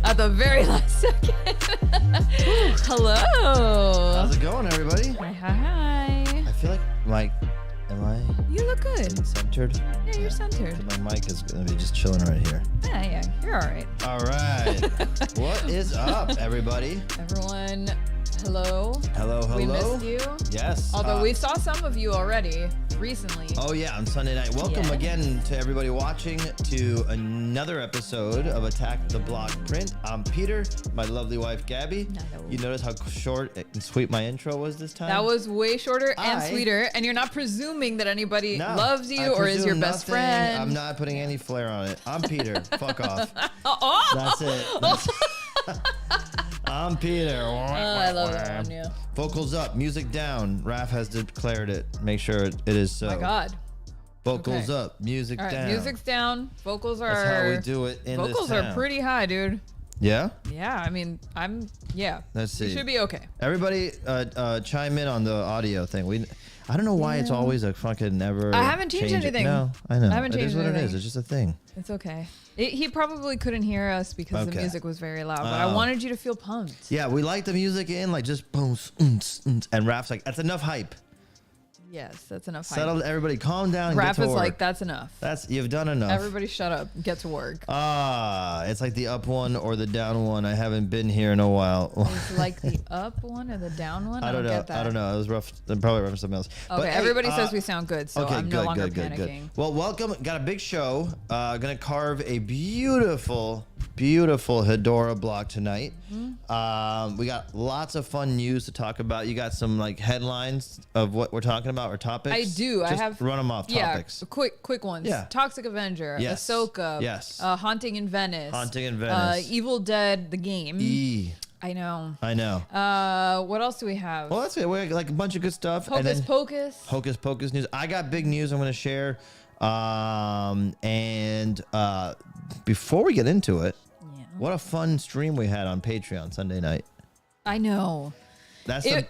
At the very last second. Hello. How's it going, everybody? Hi. I feel like am I You look good. centered? Yeah, you're centered. My mic is going to be just chilling right here. Yeah, you're all right. All right. What is up, everybody? Everyone, hello. Hello. We missed you. Yes. Although we saw some of you already recently. Oh, yeah, on Sunday night. Welcome again to everybody watching to another episode of Attack the Block Print. I'm Peter, my lovely wife, Gabby. Hello. You notice how short and sweet my intro was this time? That was way shorter and sweeter, and you're not presuming that anybody loves you or is your best friend. I'm not putting any flair on it. I'm Peter. Fuck off. Oh. That's it. I'm Peter. I love that one, yeah. Vocals up, music down. Raph has declared it. Make sure it is so. Oh my God. Vocals up, music All right, down. music's down. Vocals are. That's how we do it in Vocals this town. are pretty high, dude. Yeah? Yeah, I mean, yeah. Let's see. You should be okay. Everybody chime in on the audio thing. I don't know why it's always a fucking never. I haven't changed anything. No, I know. I haven't changed It is what anything. it is. It's just a thing. It's okay. He probably couldn't hear us because the music was very loud, but I wanted you to feel pumped. Yeah, we like the music in, like just boom, and Raph's like, that's enough hype. Yes, that's enough hype. Settle, everybody calm down and Raph get to is work. like, that's enough. You've done enough. Everybody shut up. Get to work. It's like the up one or the down one. I haven't been here in a while. It's like the up one or the down one? I don't know. get that. I don't know. It was rough. Probably rough for something else. Okay, but, everybody says we sound good, so okay, I'm no longer panicking. Well, welcome. Got a big show. Gonna carve a beautiful HEDORAH block tonight. Mm-hmm. We got lots of fun news to talk about. You got some like headlines of what we're talking about or topics? I do. Just I have run them off topics. Yeah, quick ones. Yeah. Toxic Avenger, Yes. Ahsoka, Yes. Haunting in Venice, Evil Dead the game. I know. What else do we have? Well, that's it. We got like a bunch of good stuff. Hocus Pocus news. I got big news I'm going to share. Before we get into it, what a fun stream we had on Patreon Sunday night. I know. That's I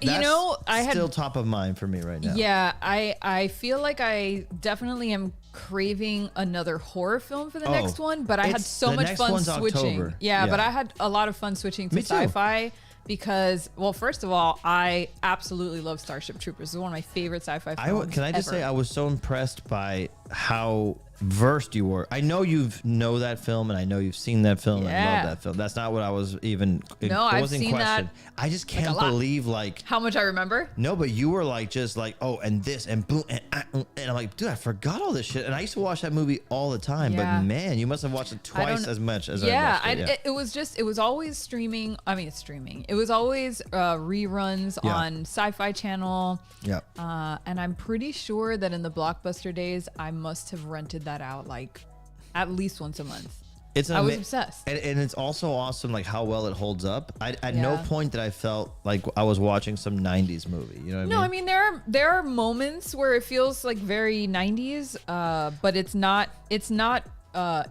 still top of mind for me right now. Yeah, I feel like I definitely am craving another horror film for the next one, but I had so much fun switching. October. Yeah, but I had a lot of fun switching to sci-fi because, well, first of all, I absolutely love Starship Troopers. It's one of my favorite sci-fi films. Can I just say I was so impressed by how versed you were. I know know that film, and I know you've seen that film. And I love that film. That's not what I was even. No, I've seen that. I just can't believe how much I remember. No, but you were like just like and this and boom and I'm like, dude, I forgot all this shit. And I used to watch that movie all the time. Yeah. But man, you must have watched it twice as much as I watched it. It was always streaming. I mean, it's streaming. It was always reruns on Sci-Fi Channel. Yeah. And I'm pretty sure that in the Blockbuster days, I must have rented that out like at least once a month. I was obsessed. And it's also awesome like how well it holds up. At no point did I felt like I was watching some 90s movie. You know what I mean? No, I mean there are moments where it feels like very 90s, but it's not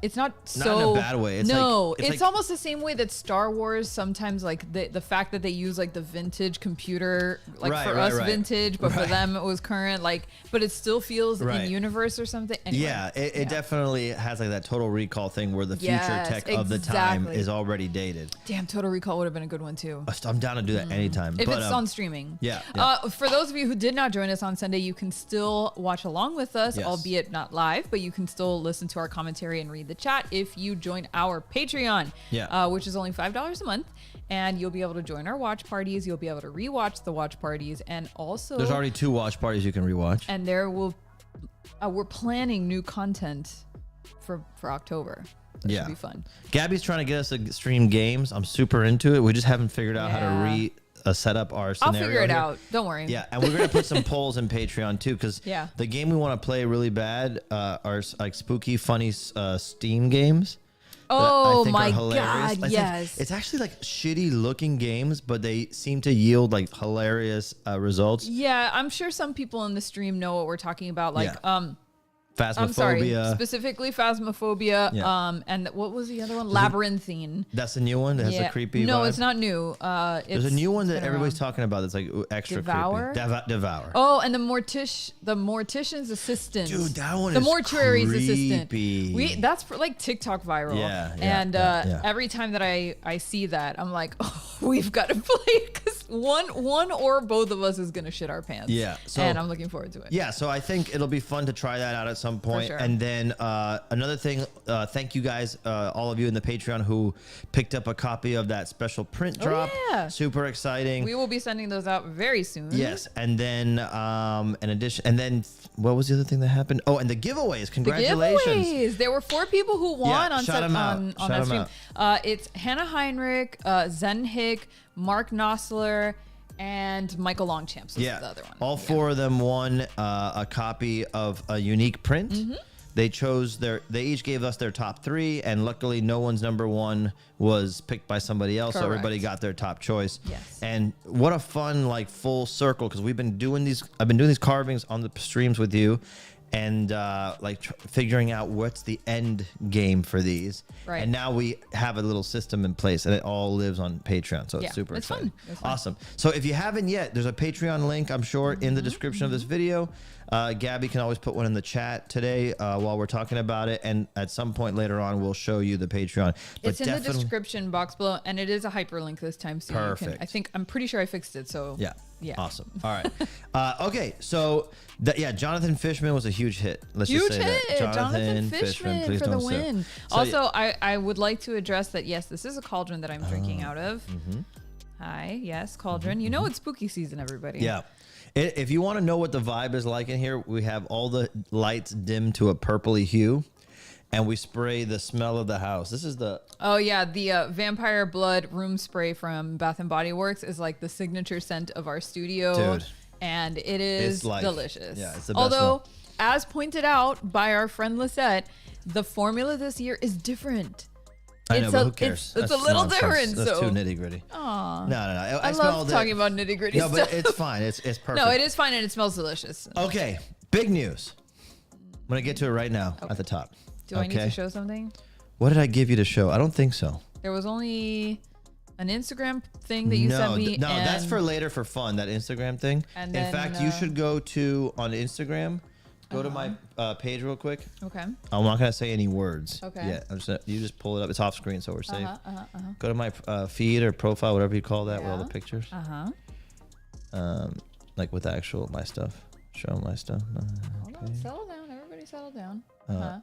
it's not so not in a bad way. It's it's almost the same way that Star Wars sometimes, like the fact that they use like the vintage computer, like for us vintage, but for them it was current, like, but it still feels in universe or something. Anyway, it definitely has like that Total Recall thing where the future tech of the time is already dated. Damn, Total Recall would have been a good one too. I'm down to do that anytime. If it's on streaming. For those of you who did not join us on Sunday, you can still watch along with us, albeit not live, but you can still listen to our commentary and read the chat if you join our Patreon, which is only $5 a month, and you'll be able to join our watch parties. You'll be able to rewatch the watch parties, and also there's already 2 watch parties you can rewatch, and there will we're planning new content for October. That should be fun. Gabby's trying to get us to stream games. I'm super into it. We just haven't figured out how to set up our scenario. I'll figure it out. Don't worry. Yeah, and we're gonna put some polls in Patreon too, because the game we want to play really bad are like spooky, funny Steam games. Oh my god! Yes, it's actually like shitty looking games, but they seem to yield like hilarious results. Yeah, I'm sure some people in the stream know what we're talking about. Like, Phasmophobia. I'm sorry, specifically Phasmophobia. And what was the other one? Labyrinthine. That's the new one that has the creepy vibe? It's not new. There's a new one that everybody's talking about that's like extra Devour? creepy. Devour. Oh, and the mortician's assistant. Dude, that one the is mortuary's creepy. assistant. That's like TikTok viral. And every time that I see that, I'm like, oh, we've got to play, because one or both of us is gonna shit our pants. Yeah. And I'm looking forward to it. Yeah. So I think it'll be fun to try that out at some point. Sure. And then another thing, thank you guys, all of you in the Patreon who picked up a copy of that special print drop. Super exciting. We will be sending those out very soon. Yes. And then in addition, and then what was the other thing that happened? Oh, and the giveaways. Congratulations. The giveaways. There were 4 people who won on that stream. It's Hannah Heinrich, Zen Hick, Mark Nossler, and Michael Longchamp. The other one. All 4 of them won a copy of a unique print. They each gave us their top 3, and luckily no one's number 1 was picked by somebody else. Correct. So everybody got their top choice. Yes. And what a fun, like, full circle, because I've been doing these carvings on the streams with you, and figuring out what's the end game for these. Right. And now we have a little system in place, and it all lives on Patreon. So it's super exciting. It's fun. Awesome. So if you haven't yet, there's a Patreon link, I'm sure, in the description of this video. Gabby can always put one in the chat today while we're talking about it, and at some point later on, we'll show you the Patreon. But it's in the description box below, and it is a hyperlink this time. So perfect. I'm pretty sure I fixed it. So yeah. Awesome. All right. Okay. So Jonathan Fishman was a huge hit. Let's just say that. Jonathan Fishman for the win. So also, I would like to address that. Yes, this is a cauldron that I'm drinking out of. Hi. Yes, cauldron. You know it's spooky season, everybody. Yeah. If you want to know what the vibe is like in here, we have all the lights dimmed to a purpley hue, and we spray the smell of the house. This is the the vampire blood room spray from Bath and Body Works is like the signature scent of our studio. Dude, and it is delicious. Yeah, it's the best. Although, as pointed out by our friend Lisette, the formula this year is different. I know, but who cares? It's a little different. That's too nitty gritty. Aw. No. I love talking about nitty gritty stuff. No, but it's fine. It's perfect. No, it is fine, and it smells delicious. Okay, big news. I'm gonna get to it right now at the top. Do I need to show something? What did I give you to show? I don't think so. There was only an Instagram thing that you sent me. No, that's for later for fun. That Instagram thing. And then, in fact, you should go on Instagram. Go to my page real quick. Okay. I'm not gonna say any words. Okay. Yeah. You just pull it up. It's off screen, so we're safe. Go to my feed or profile, whatever you call that, with all the pictures. Like with my stuff. Show my stuff. Hold on. Settle down. Everybody settle down.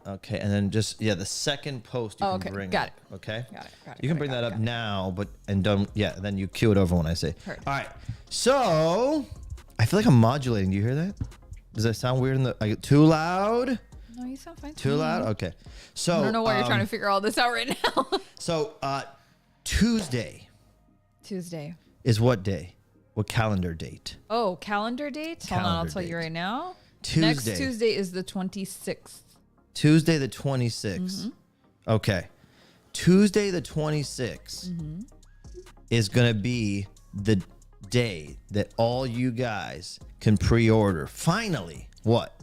Okay, and then just the second post you can bring. Got it. Okay. Got it. You can bring that up now, then you cue it over when I say. Heard. All right. So I feel like I'm modulating. Do you hear that? Does that sound weird too loud? No, you sound fine. Too loud? Okay. So I don't know why you're trying to figure all this out right now. So Tuesday is what day? What calendar date? Oh, calendar date? Hold on, I'll tell you right now. Tuesday. Next Tuesday is the 26th. Tuesday the 26th. Okay. Tuesday the 26th is going to be the day that all you guys can pre-order. Finally, what?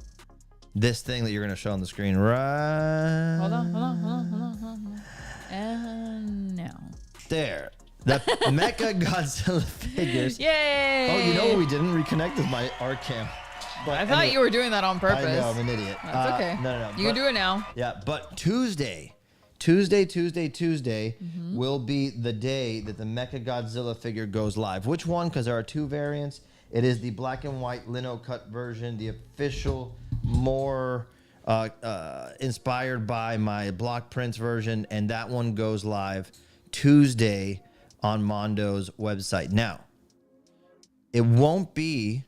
this thing that you're going to show on the screen right. Hold on. And now. There. The Mecha Godzilla figures. Yay! Oh, you know what we didn't reconnect is my art cam. But I thought you were doing that on purpose. I know, I'm an idiot. That's okay. No. You can do it now. Yeah, but Tuesday will be the day that the Mecha Godzilla figure goes live. Which one? Because there are two variants. It is the black and white lino cut version, the official, more inspired by my block prints version, and that one goes live Tuesday on Mondo's website. Now, it will be,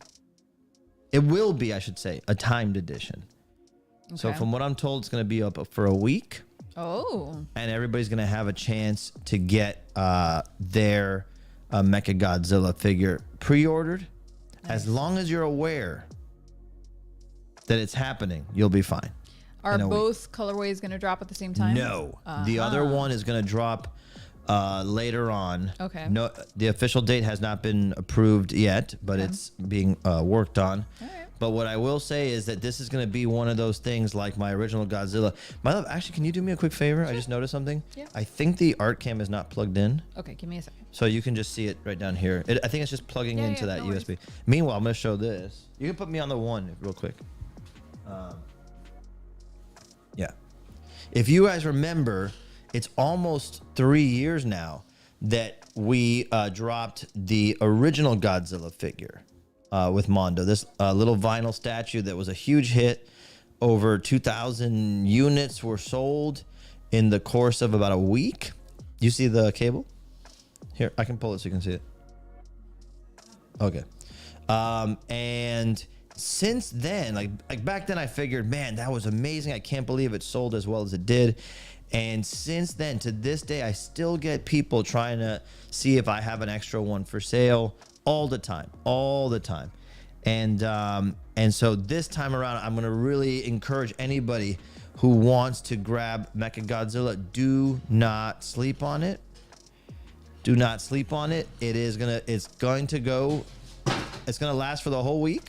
I should say, a timed edition. Okay. So from what I'm told, it's going to be up for a week. Oh. And everybody's going to have a chance to get their Mecha Godzilla figure pre-ordered. Nice. As long as you're aware that it's happening, you'll be fine. Are both colorways going to drop at the same time? No. The other one is going to drop later on. Okay. No, the official date has not been approved yet, but it's being worked on. All right. But what I will say is that this is going to be one of those things like my original Godzilla. My love, actually, can you do me a quick favor? Sure. I just noticed something. Yeah. I think the art cam is not plugged in. Okay, give me a second. So you can just see it right down here. I think it's just plugging into that USB. Worries. Meanwhile, I'm going to show this. You can put me on the one real quick. Yeah. If you guys remember, it's almost 3 years now that we dropped the original Godzilla figure with Mondo. This little vinyl statue that was a huge hit. Over 2,000 units were sold in the course of about a week. You see the cable? Here, I can pull it so you can see it. Okay. And since then, like back then I figured, man, that was amazing. I can't believe it sold as well as it did. And since then, to this day, I still get people trying to see if I have an extra one for sale all the time. And so this time around, I'm going to really encourage anybody who wants to grab Mecha Godzilla, do not sleep on it. Do not sleep on it. It's going to last for the whole week,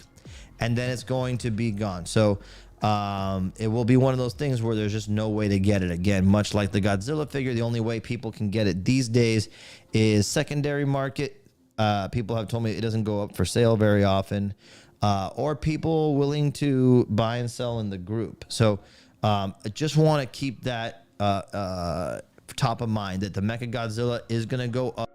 and then it's going to be gone. So it will be one of those things where there's just no way to get it again. Much like the Godzilla figure, the only way people can get it these days is secondary market. People have told me it doesn't go up for sale very often, or people willing to buy and sell in the group. So I just want to keep that top of mind, that the Mecha Godzilla is going to go up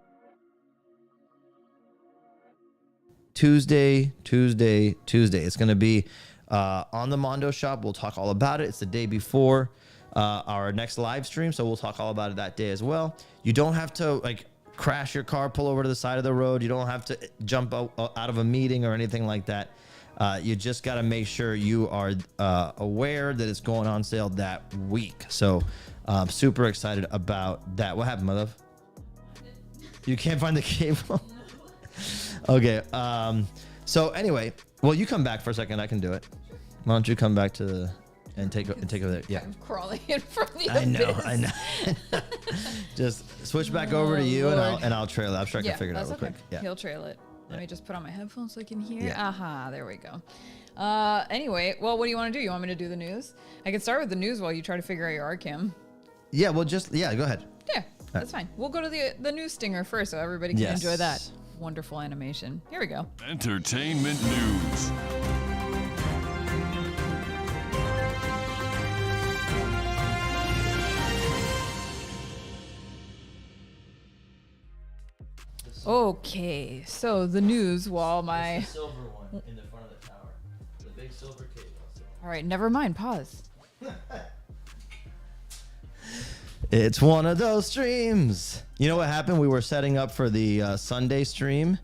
Tuesday. It's going to be on the Mondo shop. We'll talk all about it. It's the day before our next live stream, so we'll talk all about it that day as well. You don't have to crash your car, pull over to the side of the road. You don't have to jump out of a meeting or anything like that. You just got to make sure you are aware that it's going on sale that week. So I'm super excited about that. What happened, my love? You can't find the cable? Okay. So anyway, well, you come back for a second. I can do it. Why don't you come back and take over there? Yeah. I'm crawling in from the I know. Just switch back over to you, and I'll trail it. I'm sure I can figure it out real quick. Yeah. He'll trail it. Let me just put on my headphones so I can hear. Yeah. Aha, there we go. Anyway, well, what do you want to do? You want me to do the news? I can start with the news while you try to figure out your art cam. Yeah, well, go ahead. Yeah, that's fine. We'll go to the news stinger first so everybody can enjoy that wonderful animation. Here we go. Entertainment news. Okay, so the news while my... It's the silver one in the front of the tower. The big silver cable. All right, never mind. Pause. It's one of those streams. You know what happened? We were setting up for the Sunday stream,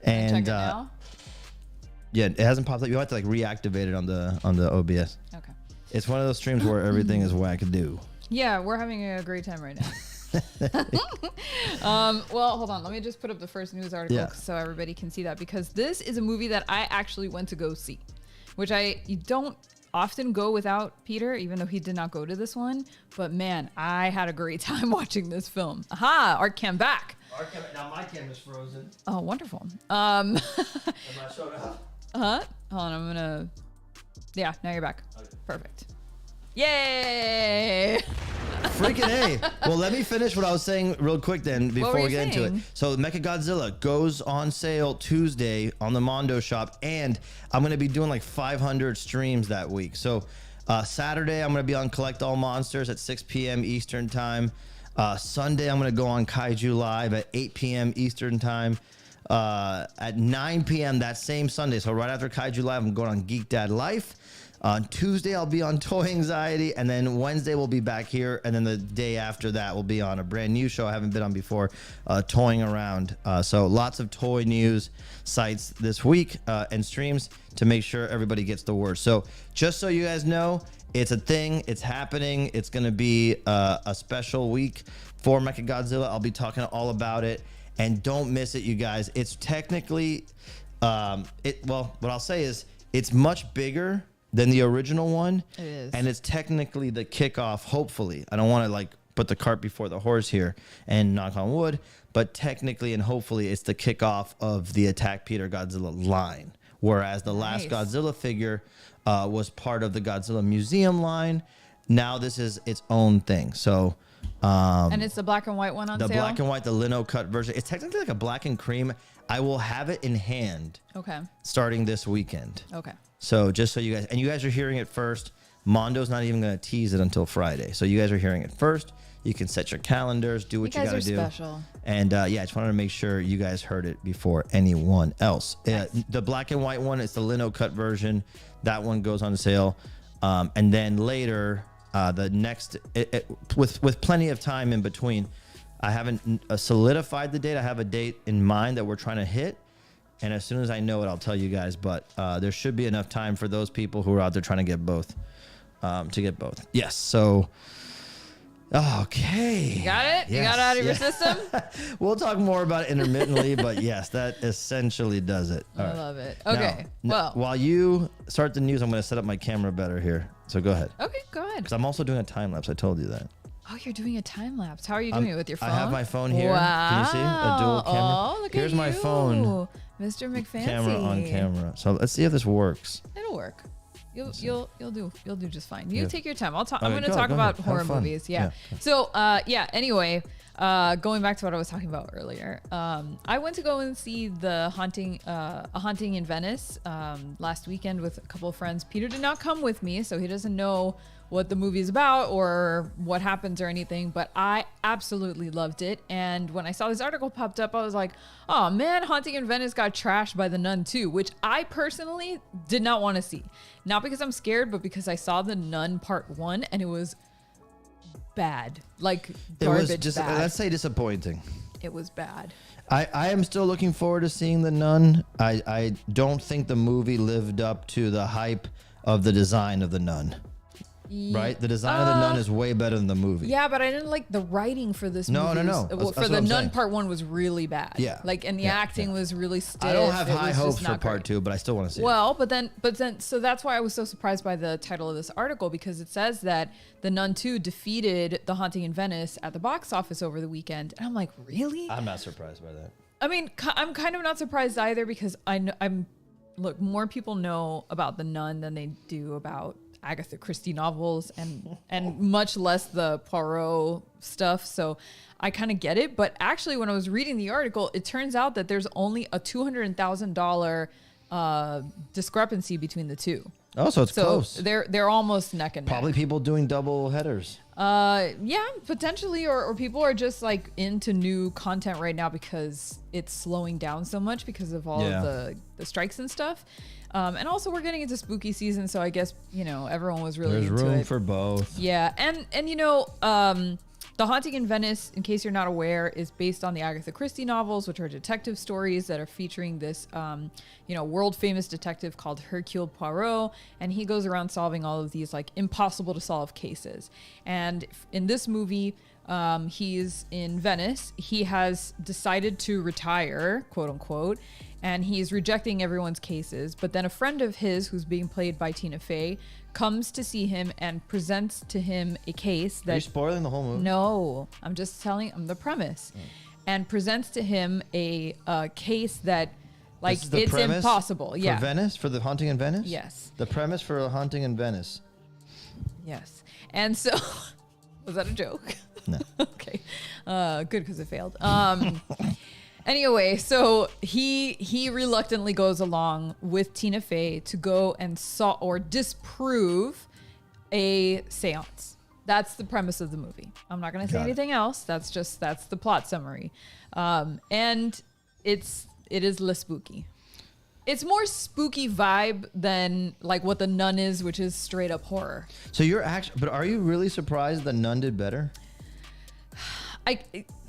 and check it now? Yeah, it hasn't popped up. You have to reactivate it on the OBS. Okay. It's one of those streams where everything is wackadoo. Yeah, we're having a great time right now. Well, hold on. Let me just put up the first news article so everybody can see that, because this is a movie that I actually went to go see, which you don't often go without Peter, even though he did not go to this one. But man, I had a great time watching this film. Aha, art cam back. Now my cam is frozen. Oh, wonderful. Am I showing up? Hold on, I'm gonna Yeah, now you're back. Okay. Perfect. Yay! Freaking A. Well, let me finish what I was saying real quick then before we get into it. So Mechagodzilla goes on sale Tuesday on the Mondo shop, and I'm going to be doing like 500 streams that week. So Saturday, I'm going to be on Collect All Monsters at 6 p.m. Eastern time. Sunday, I'm going to go on Kaiju Live at 8 p.m. Eastern time. At 9 p.m. that same Sunday, so right after Kaiju Live, I'm going on Geek Dad Life. On Tuesday, I'll be on Toy Anxiety, and then Wednesday we'll be back here, and then the day after that we'll be on a brand new show I haven't been on before, Toying Around. So lots of toy news sites this week and streams to make sure everybody gets the word. So just so you guys know, it's a thing. It's happening. It's going to be a special week for Mechagodzilla. I'll be talking all about it, and don't miss it, you guys. It's technically, well, what I'll say is it's much bigger than the original one. It is. And it's technically the kickoff, hopefully. I don't want to like put the cart before the horse here and knock on wood, but technically and hopefully it's the kickoff of the Attack Peter Godzilla line. Whereas the last Godzilla figure was part of the Godzilla Museum line. Now this is its own thing. So and it's the black and white one on the sale? Black and white, the lino cut version. It's technically like a black and cream. I will have it in hand. Okay. Starting this weekend. Okay. So just so you guys, and you guys are hearing it first. Mondo's not even going to tease it until Friday. So you guys are hearing it first. You can set your calendars, do what you got to do. Special. And yeah, I just wanted to make sure you guys heard it before anyone else. Nice. The black and white one, it's the lino cut version. That one goes on sale. And then later, the next, with plenty of time in between, I haven't solidified the date. I have a date in mind that we're trying to hit. And as soon as I know it, I'll tell you guys. But there should be enough time for those people who are out there trying to get both. Yes. So, okay. You got it? Yes, you got it out of your system? We'll talk more about it intermittently, but yes, that essentially does it. All I right. love it. Okay. Now, while you start the news, I'm going to set up my camera better here. So go ahead. Okay, go ahead. Because I'm also doing a time lapse. I told you that. Oh, you're doing a time lapse. How are you doing it with your phone? I have my phone here. Wow. Can you see a dual camera? Oh, look Here's at my you, phone. Mr. McFancy. Camera on camera. So let's see if this works. It'll work. You'll do just fine. You Yeah. take your time. I'm Okay, going to go talk about ahead. horror Have fun. movies. Yeah. So anyway, going back to what I was talking about earlier, I went to go and see a haunting in Venice last weekend with a couple of friends. Peter did not come with me, so he doesn't know what the movie is about or what happens or anything, but I absolutely loved it. And when I saw this article popped up, I was like, oh man, Haunting in Venice got trashed by The Nun 2, which I personally did not want to see. Not because I'm scared, but because I saw The Nun Part 1 and it was bad. Like garbage. It was just, bad. let's say, disappointing. It was bad. I am still looking forward to seeing The Nun. I don't think the movie lived up to the hype of the design of The Nun. Right? The design of The Nun is way better than the movie. Yeah, but I didn't like the writing for this No. movie. That's For what The I'm Nun saying. Part 1 was really bad. Yeah. Like, and the acting was really stiff. I don't have It high was hopes just for not Part great. 2, but I still want to see it. Well, but then, so that's why I was so surprised by the title of this article, because it says that The Nun 2 defeated The Haunting in Venice at the box office over the weekend. And I'm like, really? I'm not surprised by that. I mean, I'm kind of not surprised either, because look, more people know about The Nun than they do about Agatha Christie novels and much less the Poirot stuff. So I kind of get it. But actually, when I was reading the article, it turns out that there's only a $200,000 discrepancy between the two. Oh, so it's close. They're almost neck and neck. Probably people doing double headers. Yeah, potentially, or people are just like into new content right now because it's slowing down so much because of all of the strikes and stuff. And also we're getting into spooky season, so I guess, everyone was really into it. There's room for both. Yeah, and The Haunting in Venice, in case you're not aware, is based on the Agatha Christie novels, which are detective stories that are featuring this, world famous detective called Hercule Poirot, and he goes around solving all of these like impossible to solve cases. And in this movie, he's in Venice. He has decided to retire, quote unquote, and he's rejecting everyone's cases. But then a friend of his, who's being played by Tina Fey, comes to see him and presents to him a case that... Are you spoiling the whole movie? No, I'm just telling him the premise. And presents to him a case that Like, it's impossible. Yeah. For Venice, for the haunting in Venice? Yes. The premise for a haunting in Venice. Yes. And so, was that a joke? No. Okay. Good, because it failed. Anyway, so he reluctantly goes along with Tina Fey to go and disprove a seance. That's the premise of the movie. I'm not going to say anything else. That's the plot summary. And it is less spooky. It's more spooky vibe than like what The Nun is, which is straight up horror. So but are you really surprised The Nun did better? I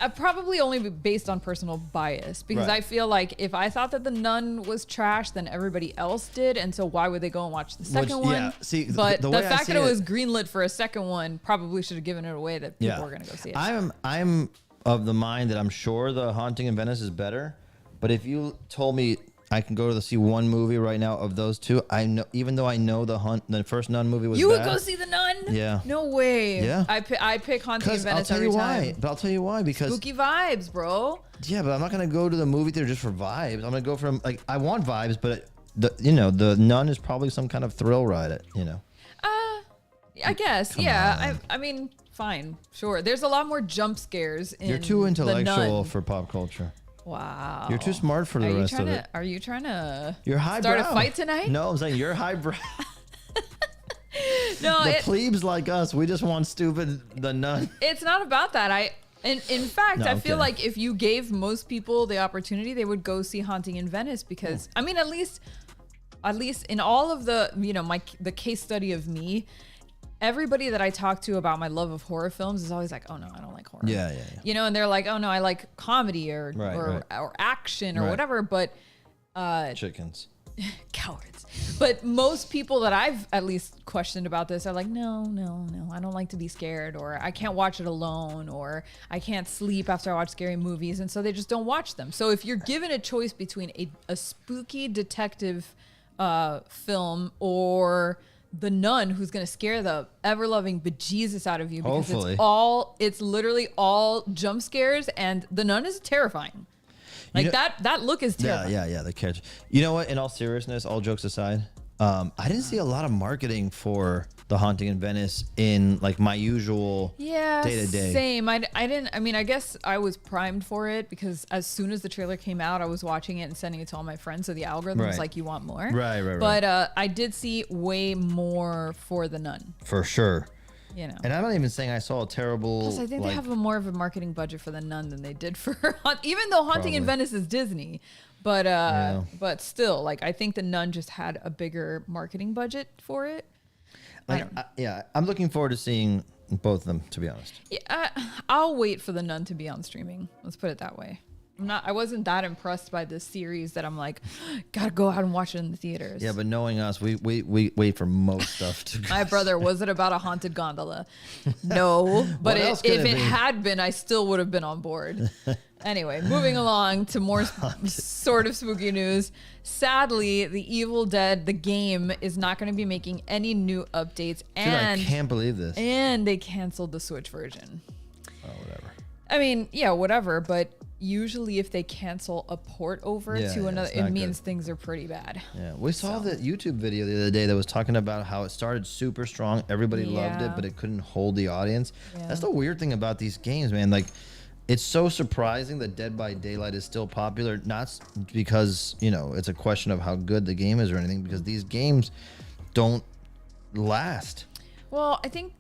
probably only based on personal bias, because I feel like if I thought that The Nun was trash, then everybody else did, and so why would they go and watch the second one? Yeah, see, but the fact that it was greenlit for a second one probably should have given it away that people were going to go see it. I'm of the mind that I'm sure The Haunting in Venice is better, but if you told me I can go to see one movie right now of those two, I know, even though I know the first Nun movie was you bad, would go see The Nun? Yeah. No way. Yeah. I pick Haunting in Venice every time. But I'll tell you why. Because spooky vibes, bro. Yeah, but I'm not gonna go to the movie theater just for vibes. I'm gonna go for like I want vibes, but the Nun is probably some kind of thrill ride. I guess. Yeah. I mean, fine, sure. There's a lot more jump scares in You're too intellectual The Nun. for pop culture. Wow. You're too smart for the rest of it. Are you trying to You're highbrow. start a fight tonight? No, I'm saying you're highbrow. No, the plebes like us, we just want stupid The Nun. It's not about that. In fact, I feel like if you gave most people the opportunity, they would go see Haunting in Venice because, I mean, at least in all of the, the case study of me, everybody that I talk to about my love of horror films is always like, oh no, I don't like horror. Yeah. And they're like, oh no, I like comedy or action or whatever, but chickens. Cowards. But most people that I've at least questioned about this are like, no, I don't like to be scared, or I can't watch it alone, or I can't sleep after I watch scary movies, and so they just don't watch them. So if you're given a choice between a spooky detective film or The Nun, who's going to scare the ever-loving bejesus out of you because it's literally all jump scares, and The Nun is terrifying. Like that look is terrifying. Yeah, the catch. You know what? In all seriousness, all jokes aside, I didn't see a lot of marketing for The Haunting in Venice in like my usual day-to-day. Same. I didn't. I mean, I guess I was primed for it because as soon as the trailer came out, I was watching it and sending it to all my friends. So the algorithm was like, "You want more?" Right. But I did see way more for The Nun. For sure. And I'm not even saying I saw a terrible. Plus, I think they have more of a marketing budget for The Nun than they did for even though Haunting in Venice is Disney, but still, like I think The Nun just had a bigger marketing budget for it. I'm looking forward to seeing both of them, to be honest. Yeah, I'll wait for The Nun to be on streaming. Let's put it that way. I wasn't that impressed by this series that I'm like, gotta go out and watch it in the theaters. Yeah, but knowing us, we wait for most stuff to go. My brother, was it about a haunted gondola? No, but if it had been, I still would have been on board. Anyway, moving along to more sort of spooky news. Sadly, The Evil Dead, the game, is not going to be making any new updates. I can't believe this. And they canceled the Switch version. Oh, whatever. I mean, yeah, whatever, but usually if they cancel a port over to another, it means things are pretty bad. Yeah, we saw that YouTube video the other day that was talking about how it started super strong. Everybody loved it, but it couldn't hold the audience. Yeah. That's the weird thing about these games, man. Like, it's so surprising that Dead by Daylight is still popular, not because, it's a question of how good the game is or anything, because these games don't last. Well, I think,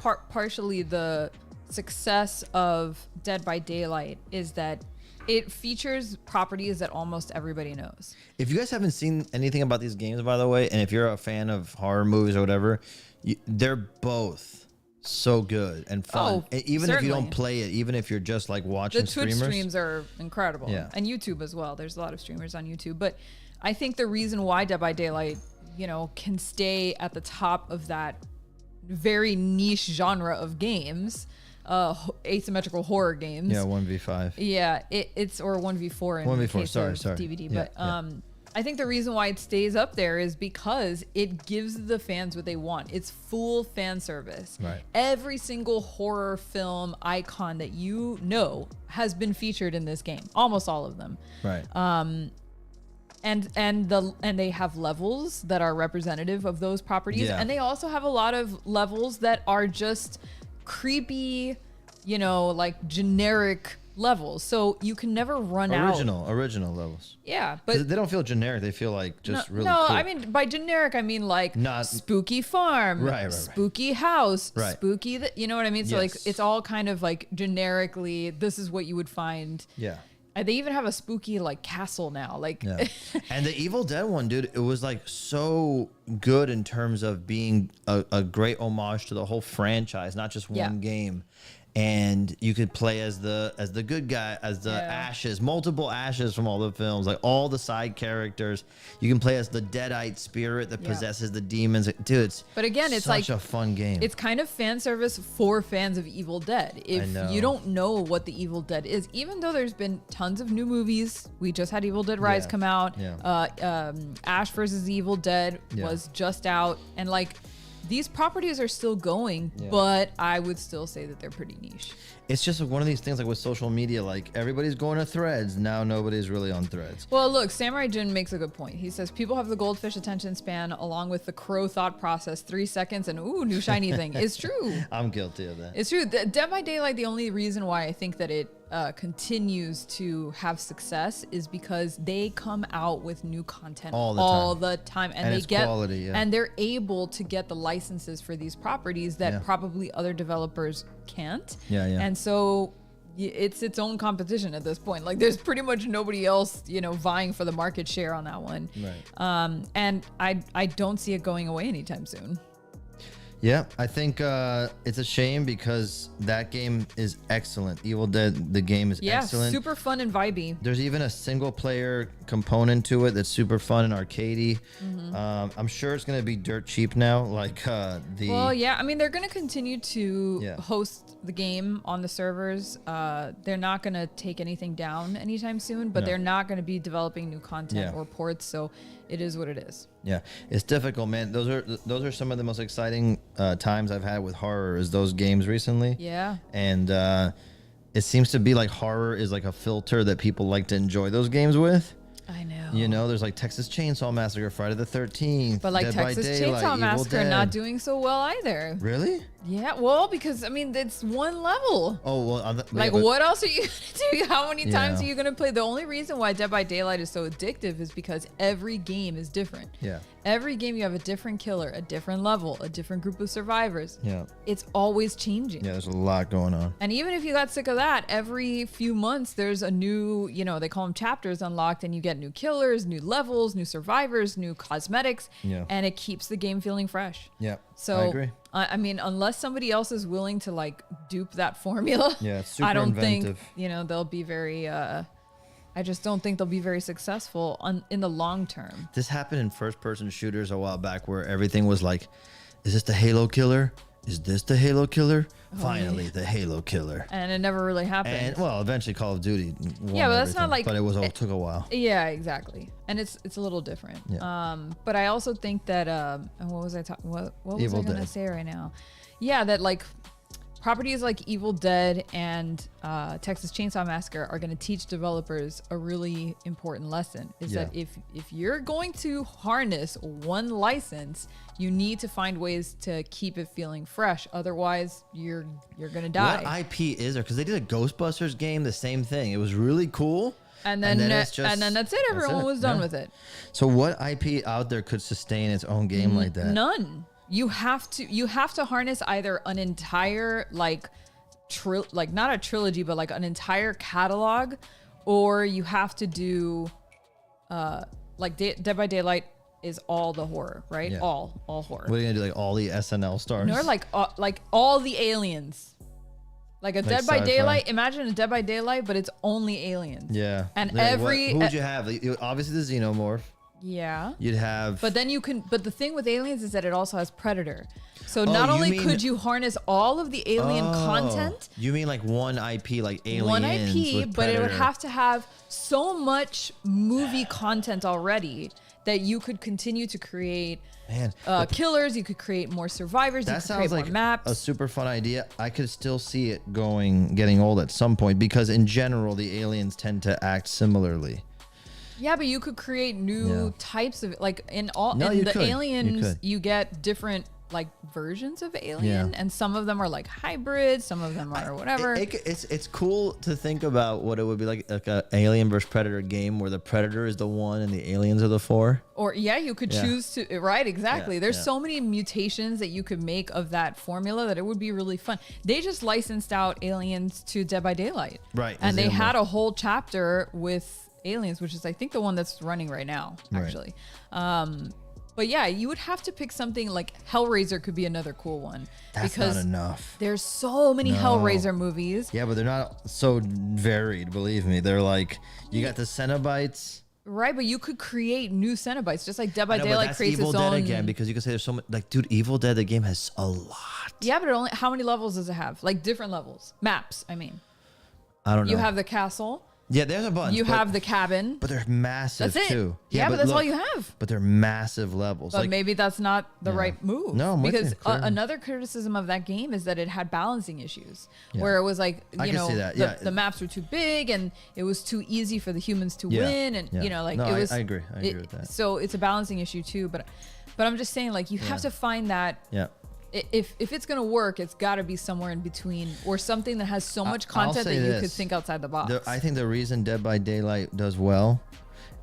partially the success of Dead by Daylight is that it features properties that almost everybody knows. If you guys haven't seen anything about these games, by the way, and if you're a fan of horror movies or whatever, they're both so good and fun. Even if you don't play it, even if you're just like watching streamers. The Twitch streams are incredible. Yeah. And YouTube as well. There's a lot of streamers on YouTube. But I think the reason why Dead by Daylight, can stay at the top of that very niche genre of games, asymmetrical horror games. Yeah, 1v5. Yeah, it's or 1v4 in 1v4, case of DVD. Yeah, but I think the reason why it stays up there is because it gives the fans what they want. It's full fan service. Right. Every single horror film icon that has been featured in this game. Almost all of them. Right. and they have levels that are representative of those properties, and they also have a lot of levels that are just creepy, like generic levels. So you can never run original levels. Yeah, but they don't feel generic. They feel like just really cool. I mean, by generic, I mean like not spooky farm, right. Spooky house, right. Spooky. You know what I mean? So like it's all kind of like generically, this is what you would find. Yeah. They even have a spooky like castle now. Like, and the Evil Dead one, dude, it was like so good in terms of being a great homage to the whole franchise, not just one game. And you could play as the good guy, as the Ashes, multiple Ashes from all the films, like all the side characters. You can play as the Deadite spirit that possesses the demons. Dude, it's such a fun game. It's kind of fan service for fans of Evil Dead. If you don't know what the Evil Dead is, even though there's been tons of new movies, we just had Evil Dead Rise come out. Ash versus the Evil Dead was just out, and like, these properties are still going, but I would still say that they're pretty niche. It's just one of these things like with social media, like everybody's going to Threads. Now nobody's really on Threads. Well, look, Samurai Jin makes a good point. He says people have the goldfish attention span along with the crow thought process, 3 seconds and ooh, new shiny thing. It's true. I'm guilty of that. It's true. Dead by Daylight, the only reason why I think that it continues to have success is because they come out with new content all the time. And they get quality, and they're able to get the licenses for these properties that probably other developers can't. And so it's its own competition at this point. Like there's pretty much nobody else, vying for the market share on that one. Right. And I don't see it going away anytime soon. Yeah, I think it's a shame because that game is excellent. Evil Dead, the game is excellent. Yeah, super fun and vibey. There's even a single player component to it that's super fun and arcadey. I'm sure it's going to be dirt cheap now. Well, yeah, I mean, they're going to continue to host the game on the servers. They're not going to take anything down anytime soon, but they're not going to be developing new content or ports. So it is what it is. Yeah, it's difficult, man. Those are some of the most exciting times I've had with horror is those games recently. Yeah. And it seems to be like horror is like a filter that people like to enjoy those games with. I know. There's like Texas Chainsaw Massacre, Friday the 13th. But like Dead Texas Chainsaw Massacre not doing so well either. Really? Yeah, well, because I mean, it's one level. Oh, well, what else are you going to do? How many times are you going to play? The only reason why Dead by Daylight is so addictive is because every game is different. Yeah. Every game you have a different killer, a different level, a different group of survivors. Yeah. It's always changing. Yeah, there's a lot going on. And even if you got sick of that, every few months there's a new, they call them chapters unlocked, and you get new killers, new levels, new survivors, new cosmetics, and it keeps the game feeling fresh. Yeah. So I agree. I mean, unless somebody else is willing to like dupe that formula, it's super I don't inventive. think they'll be very. I just don't think they'll be very successful in the long term. This happened in first-person shooters a while back, where everything was like, "Is this the Halo killer? Is this the Halo killer? Finally, the Halo killer." And it never really happened. And well, eventually Call of Duty won but that's not like. But it took a while. Yeah, exactly. And it's a little different. Yeah. But I also think that what was I talking? What was I gonna say right now? Yeah, that like properties like Evil Dead and Texas Chainsaw Massacre are going to teach developers a really important lesson. Is that if you're going to harness one license, you need to find ways to keep it feeling fresh. Otherwise, you're going to die. What IP is there? Because they did a Ghostbusters game, the same thing. It was really cool. And then that's it. Everyone was done with it. So what IP out there could sustain its own game like that? None. You have to harness either an entire like not a trilogy, but like an entire catalog, or you have to do like Dead by Daylight is all the horror, right? Yeah. All horror. What are you gonna do? Like all the SNL stars? No, like all the aliens. Like Dead by Daylight. Imagine a Dead by Daylight, but it's only aliens. Yeah. And who would you have? Obviously the Xenomorph. Yeah. You'd have. But then but the thing with aliens is that it also has Predator. So not only could you harness all of the alien content. You mean like one IP, like Aliens? One IP, but it would have to have so much movie content already that you could continue to create killers. You could create more survivors. That you could sounds create like more maps. A super fun idea. I could still see it getting old at some point because in general, the aliens tend to act similarly. Yeah, but you could create new types of like in could. aliens. You get different like versions of alien, and some of them are like hybrids, some of them are whatever. It's cool to think about what it would be like a Alien versus Predator game where the Predator is the one and the aliens are the four. Or you could choose to, right? Exactly. There's so many mutations that you could make of that formula that it would be really fun. They just licensed out Aliens to Dead by Daylight, right? And they had a whole chapter with aliens, which is I think the one that's running right now, actually. But yeah, you would have to pick something like Hellraiser could be another cool one. That's not enough. There's so many Hellraiser movies. Yeah, but they're not so varied, believe me. They're like, you got the Cenobites. Right, but you could create new Cenobites, just like Dead by Daylight creates Evil its own. Dead again, because you can say there's so much. Like, dude, Evil Dead, the game has a lot. Yeah, but how many levels does it have? Like different levels. Maps, I mean. I don't know. You have the castle. Yeah, there's a bunch. You have the cabin. But they're massive that's it. too. Yeah, but that's all you have. But they're massive levels. But maybe that's not the right move. No, because another criticism of that game is that it had balancing issues, where it was like, the maps were too big and it was too easy for the humans to win, and it was. I agree. I agree with that. So it's a balancing issue too, but I'm just saying, like, you have to find that. Yeah. If it's gonna work, it's got to be somewhere in between, or something that has so much content that you could think outside the box. I think the reason Dead by Daylight does well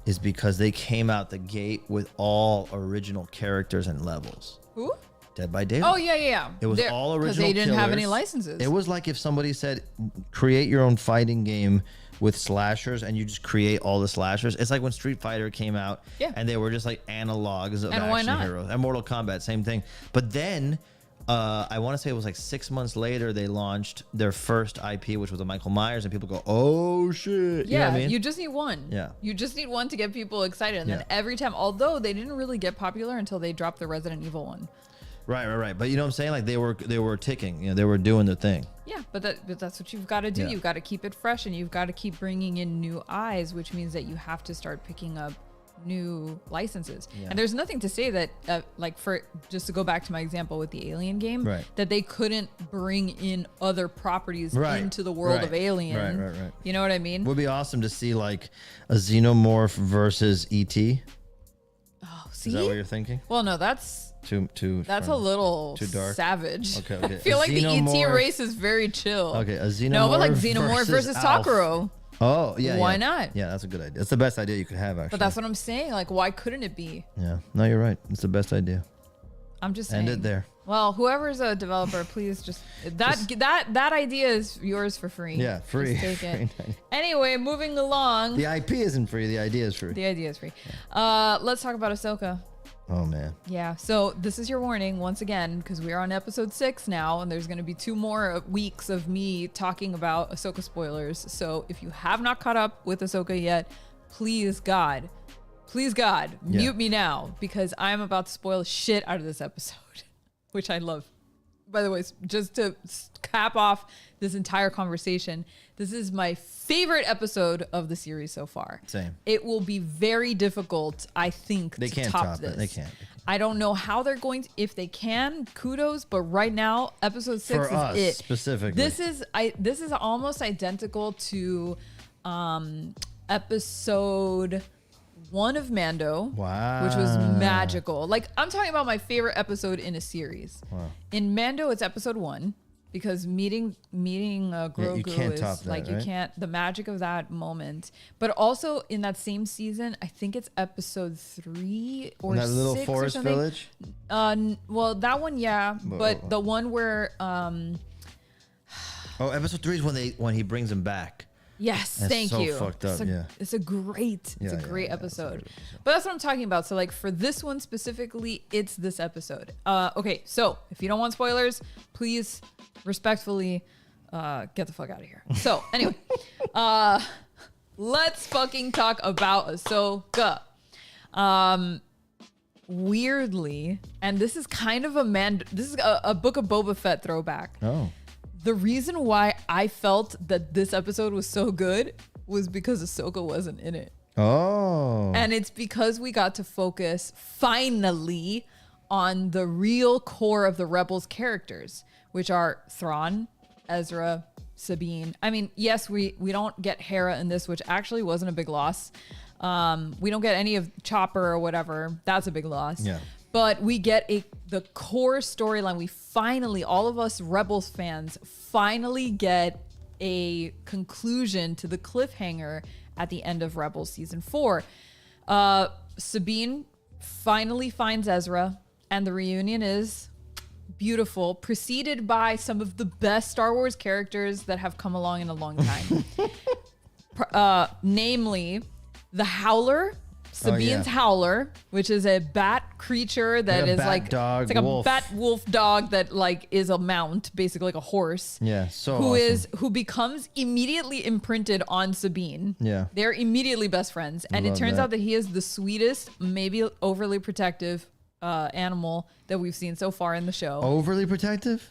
is because they came out the gate with all original characters and levels. Who? Dead by Daylight. Oh yeah. It was all original. Because they didn't have any killers. licenses. It was like if somebody said, create your own fighting game with slashers, and you just create all the slashers. It's like when Street Fighter came out, and they were just like analogs of action heroes. And Mortal Kombat, same thing. But then. I want to say it was like 6 months later they launched their first IP, which was a Michael Myers, and people go, "Oh shit!" Yeah, you know what I mean? You just need one. Yeah, you just need one to get people excited, and then every time, although they didn't really get popular until they dropped the Resident Evil one. Right. But you know what I'm saying? Like they were ticking. They were doing their thing. Yeah, but that's what you've got to do. Yeah. You've got to keep it fresh, and you've got to keep bringing in new eyes, which means that you have to start picking up new licenses. And there's nothing to say that like, for just to go back to my example with the Alien game, that they couldn't bring in other properties into the world of Alien. Right. You know what I mean? Would be awesome to see like a Xenomorph versus ET. Oh, see? Is that what you're thinking? Well, no, that's too that's a little too dark. Savage. Okay. I feel like the ET race is very chill. Okay, a Xenomorph. No, but like Xenomorph versus Takuro. Oh, yeah. Why not? Yeah, that's a good idea. That's the best idea you could have, actually. But that's what I'm saying. Like, why couldn't it be? Yeah. No, you're right. It's the best idea. I'm just saying. End it there. Well, whoever's a developer, please just that idea is yours for free. Yeah, free. Just take it. Anyway, moving along. The IP isn't free. The idea is free. The idea is free. Let's talk about Ahsoka. Oh man. Yeah. So this is your warning once again, because we are on episode 6 now, and there's going to be 2 more weeks of me talking about Ahsoka spoilers. So if you have not caught up with Ahsoka yet, please God, mute me now, because I'm about to spoil shit out of this episode, which I love. By the way, just to cap off this entire conversation, this is my favorite episode of the series so far. Same. It will be very difficult, I think, to top this. They can't. I don't know how they're going to. If they can, kudos. But right now, episode 6 For is us, it. Specifically. This is almost identical to episode 1 of Mando. Wow. Which was magical. Like, I'm talking about my favorite episode in a series. Wow. In Mando, it's episode 1. Because meeting Grogu you can't is top that, like, you right? can't, the magic of that moment. But also in that same season, I think it's episode 3 or 6 that little forest or something. village. Well, that one, yeah, but the one where episode 3 is when he brings him back. Yes, that's thank so you. Fucked up, it's a great episode. But that's what I'm talking about. So like, for this one specifically, it's this episode. Okay, so if you don't want spoilers, please respectfully get the fuck out of here. So anyway, let's fucking talk about Ahsoka. Weirdly, and this is kind of this is a Book of Boba Fett throwback. Oh. The reason why I felt that this episode was so good was because Ahsoka wasn't in it. Oh. And it's because we got to focus finally on the real core of the Rebels characters, which are Thrawn, Ezra, Sabine. I mean, yes, we don't get Hera in this, which actually wasn't a big loss. We don't get any of Chopper or whatever. That's a big loss. Yeah. But we get the core storyline. We finally, all of us Rebels fans, finally get a conclusion to the cliffhanger at the end of Rebels season 4. Sabine finally finds Ezra, and the reunion is beautiful, preceded by some of the best Star Wars characters that have come along in a long time. Namely, the Howler, Sabine's Howler, which is a bat creature that is like dog, it's like wolf. a bat wolf dog that like is a mount, basically like a horse. Yeah, so awesome. Who becomes immediately imprinted on Sabine. Yeah. They're immediately best friends. And it turns out that he is the sweetest, maybe overly protective animal that we've seen so far in the show. Overly protective?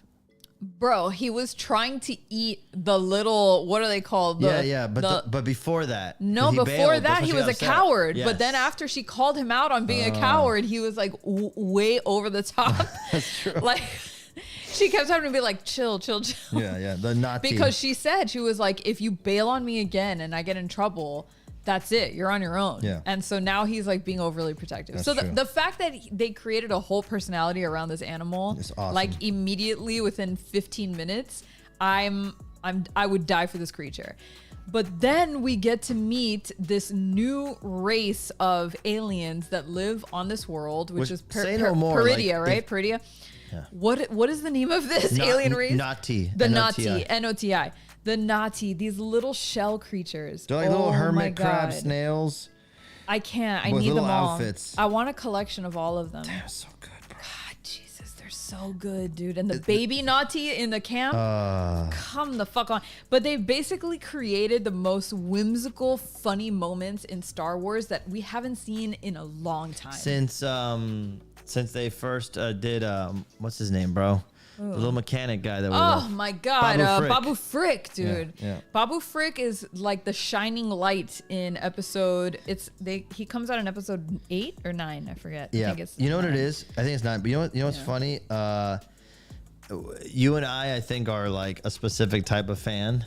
Bro, he was trying to eat the little, what are they called? But before that. No, before that, he was a coward. Yes. But then after she called him out on being a coward, he was like way over the top. That's true. Like, she kept having to be like, chill. Yeah, the Nazi. Because she said, she was like, if you bail on me again and I get in trouble, that's it. You're on your own. Yeah. And so now he's like being overly protective. That's so true. the fact that they created a whole personality around this animal, it's awesome. like immediately within 15 minutes, I would die for this creature. But then we get to meet this new race of aliens that live on this world, which is Peridia, right? Peridia. Yeah. What is the name of this alien race? Nati. The Nati. N-O-T-I. The Nati, these little shell creatures. They're like little hermit crab snails. I can't. I need them all. Outfits. I want a collection of all of them. They're so good, bro. God, Jesus, they're so good, dude. And the baby Nati in the camp, come the fuck on. But they've basically created the most whimsical, funny moments in Star Wars that we haven't seen in a long time. Since they first did, what's his name, bro? The little mechanic guy that we love. Oh my God, Babu Frick, dude. Yeah. Babu Frick is like the shining light in episode. He comes out in episode 8 or 9, I forget. Yeah, I think it's you know 9. what it is? I think it's 9. But you know what's funny? You and I think are like a specific type of fan,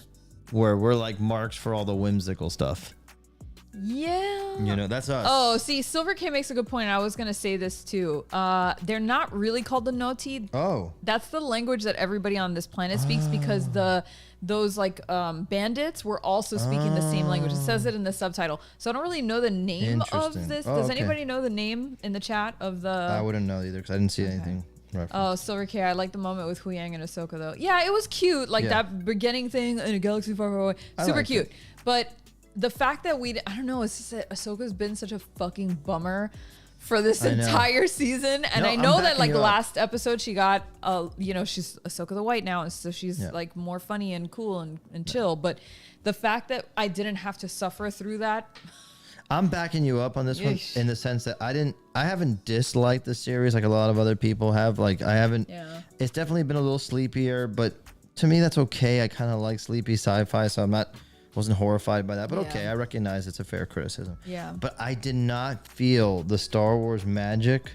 where we're like marks for all the whimsical stuff. Yeah. You know, that's us. Oh, see, Silver K makes a good point. I was going to say this too. They're not really called the Noti. Oh. That's the language that everybody on this planet speaks because those bandits were also speaking the same language. It says it in the subtitle. So I don't really know the name of this. Does anybody know the name in the chat of the... I wouldn't know either because I didn't see anything. Reference. Oh, Silver K. I like the moment with Huyang and Ahsoka though. Yeah, it was cute. Like that beginning thing in a galaxy far, far away. Super cute. But... the fact that I don't know, it's just that Ahsoka's been such a fucking bummer for this entire season. And I know that like last episode she got, she's Ahsoka the White now. So she's like more funny and cool and chill. But the fact that I didn't have to suffer through that. I'm backing you up on this one in the sense that I haven't disliked the series like a lot of other people have. Like I haven't, it's definitely been a little sleepier, but to me that's okay. I kind of like sleepy sci-fi, so wasn't horrified by that, but okay, I recognize it's a fair criticism. Yeah. But I did not feel the Star Wars magic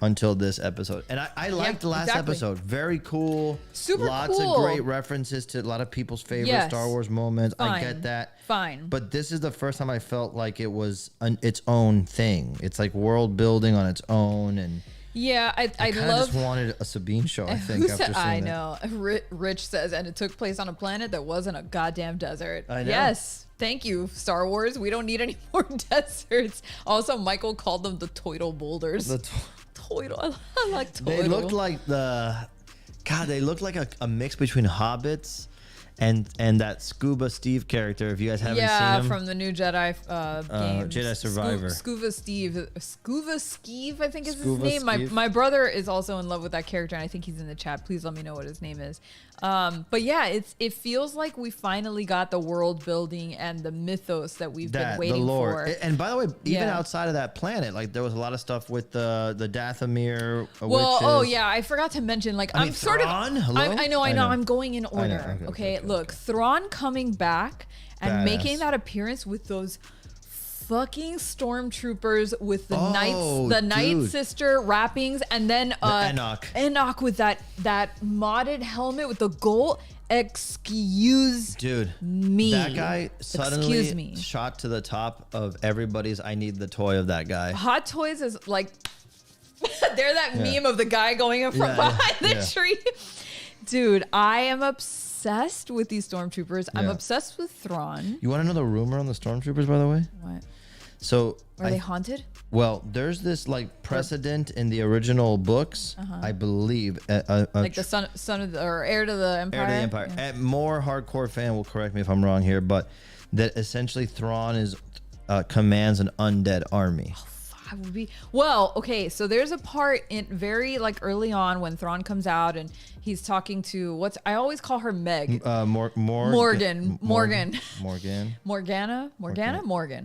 until this episode. And I liked the last episode. Very cool. Super Lots cool. of great references to a lot of people's favorite Star Wars moments. Fine. I get that. Fine. But this is the first time I felt like it was its own thing. It's like world building on its own, and yeah, I love. Just wanted a Sabine show. I think after seeing I know. Rich says, and it took place on a planet that wasn't a goddamn desert. I know. Yes, thank you, Star Wars. We don't need any more deserts. Also, Michael called them the Toidle boulders. Toidle. I like Toidle. They looked like they looked like a mix between hobbits and that Scuba Steve character, if you guys haven't seen him. From the new Jedi games. Jedi Survivor. Scuba Skeeve, I think is his name. My brother is also in love with that character, and I think he's in the chat. Please let me know what his name is. But yeah, it feels like we finally got the world building and the mythos that we've been waiting for. And by the way, even outside of that planet, like there was a lot of stuff with the Dathomir witches. I forgot to mention, like I'm sort of I know I'm going in order. Okay. Look, Thrawn coming back and making that appearance with those fucking stormtroopers with the Night Sister wrappings, and then Enoch with that modded helmet with the gold. Excuse me. That guy suddenly shot to the top of everybody's I need the toy of that guy. Hot Toys is like, they're that meme of the guy going in from behind the tree. Dude, I am obsessed with these stormtroopers. I'm obsessed with Thrawn. You want to know the rumor on the stormtroopers, by the way? What? So are they haunted? Well, there's this like precedent in the original books, I believe. Like the son of the, or heir to the Empire. Heir to the Empire. Yeah. More hardcore fan will correct me if I'm wrong here, but that essentially Thrawn commands an undead army. I would be well. Okay, so there's a part in very like early on when Thrawn comes out and he's talking to I always call her Meg. Morgan. Morgana. Morgan.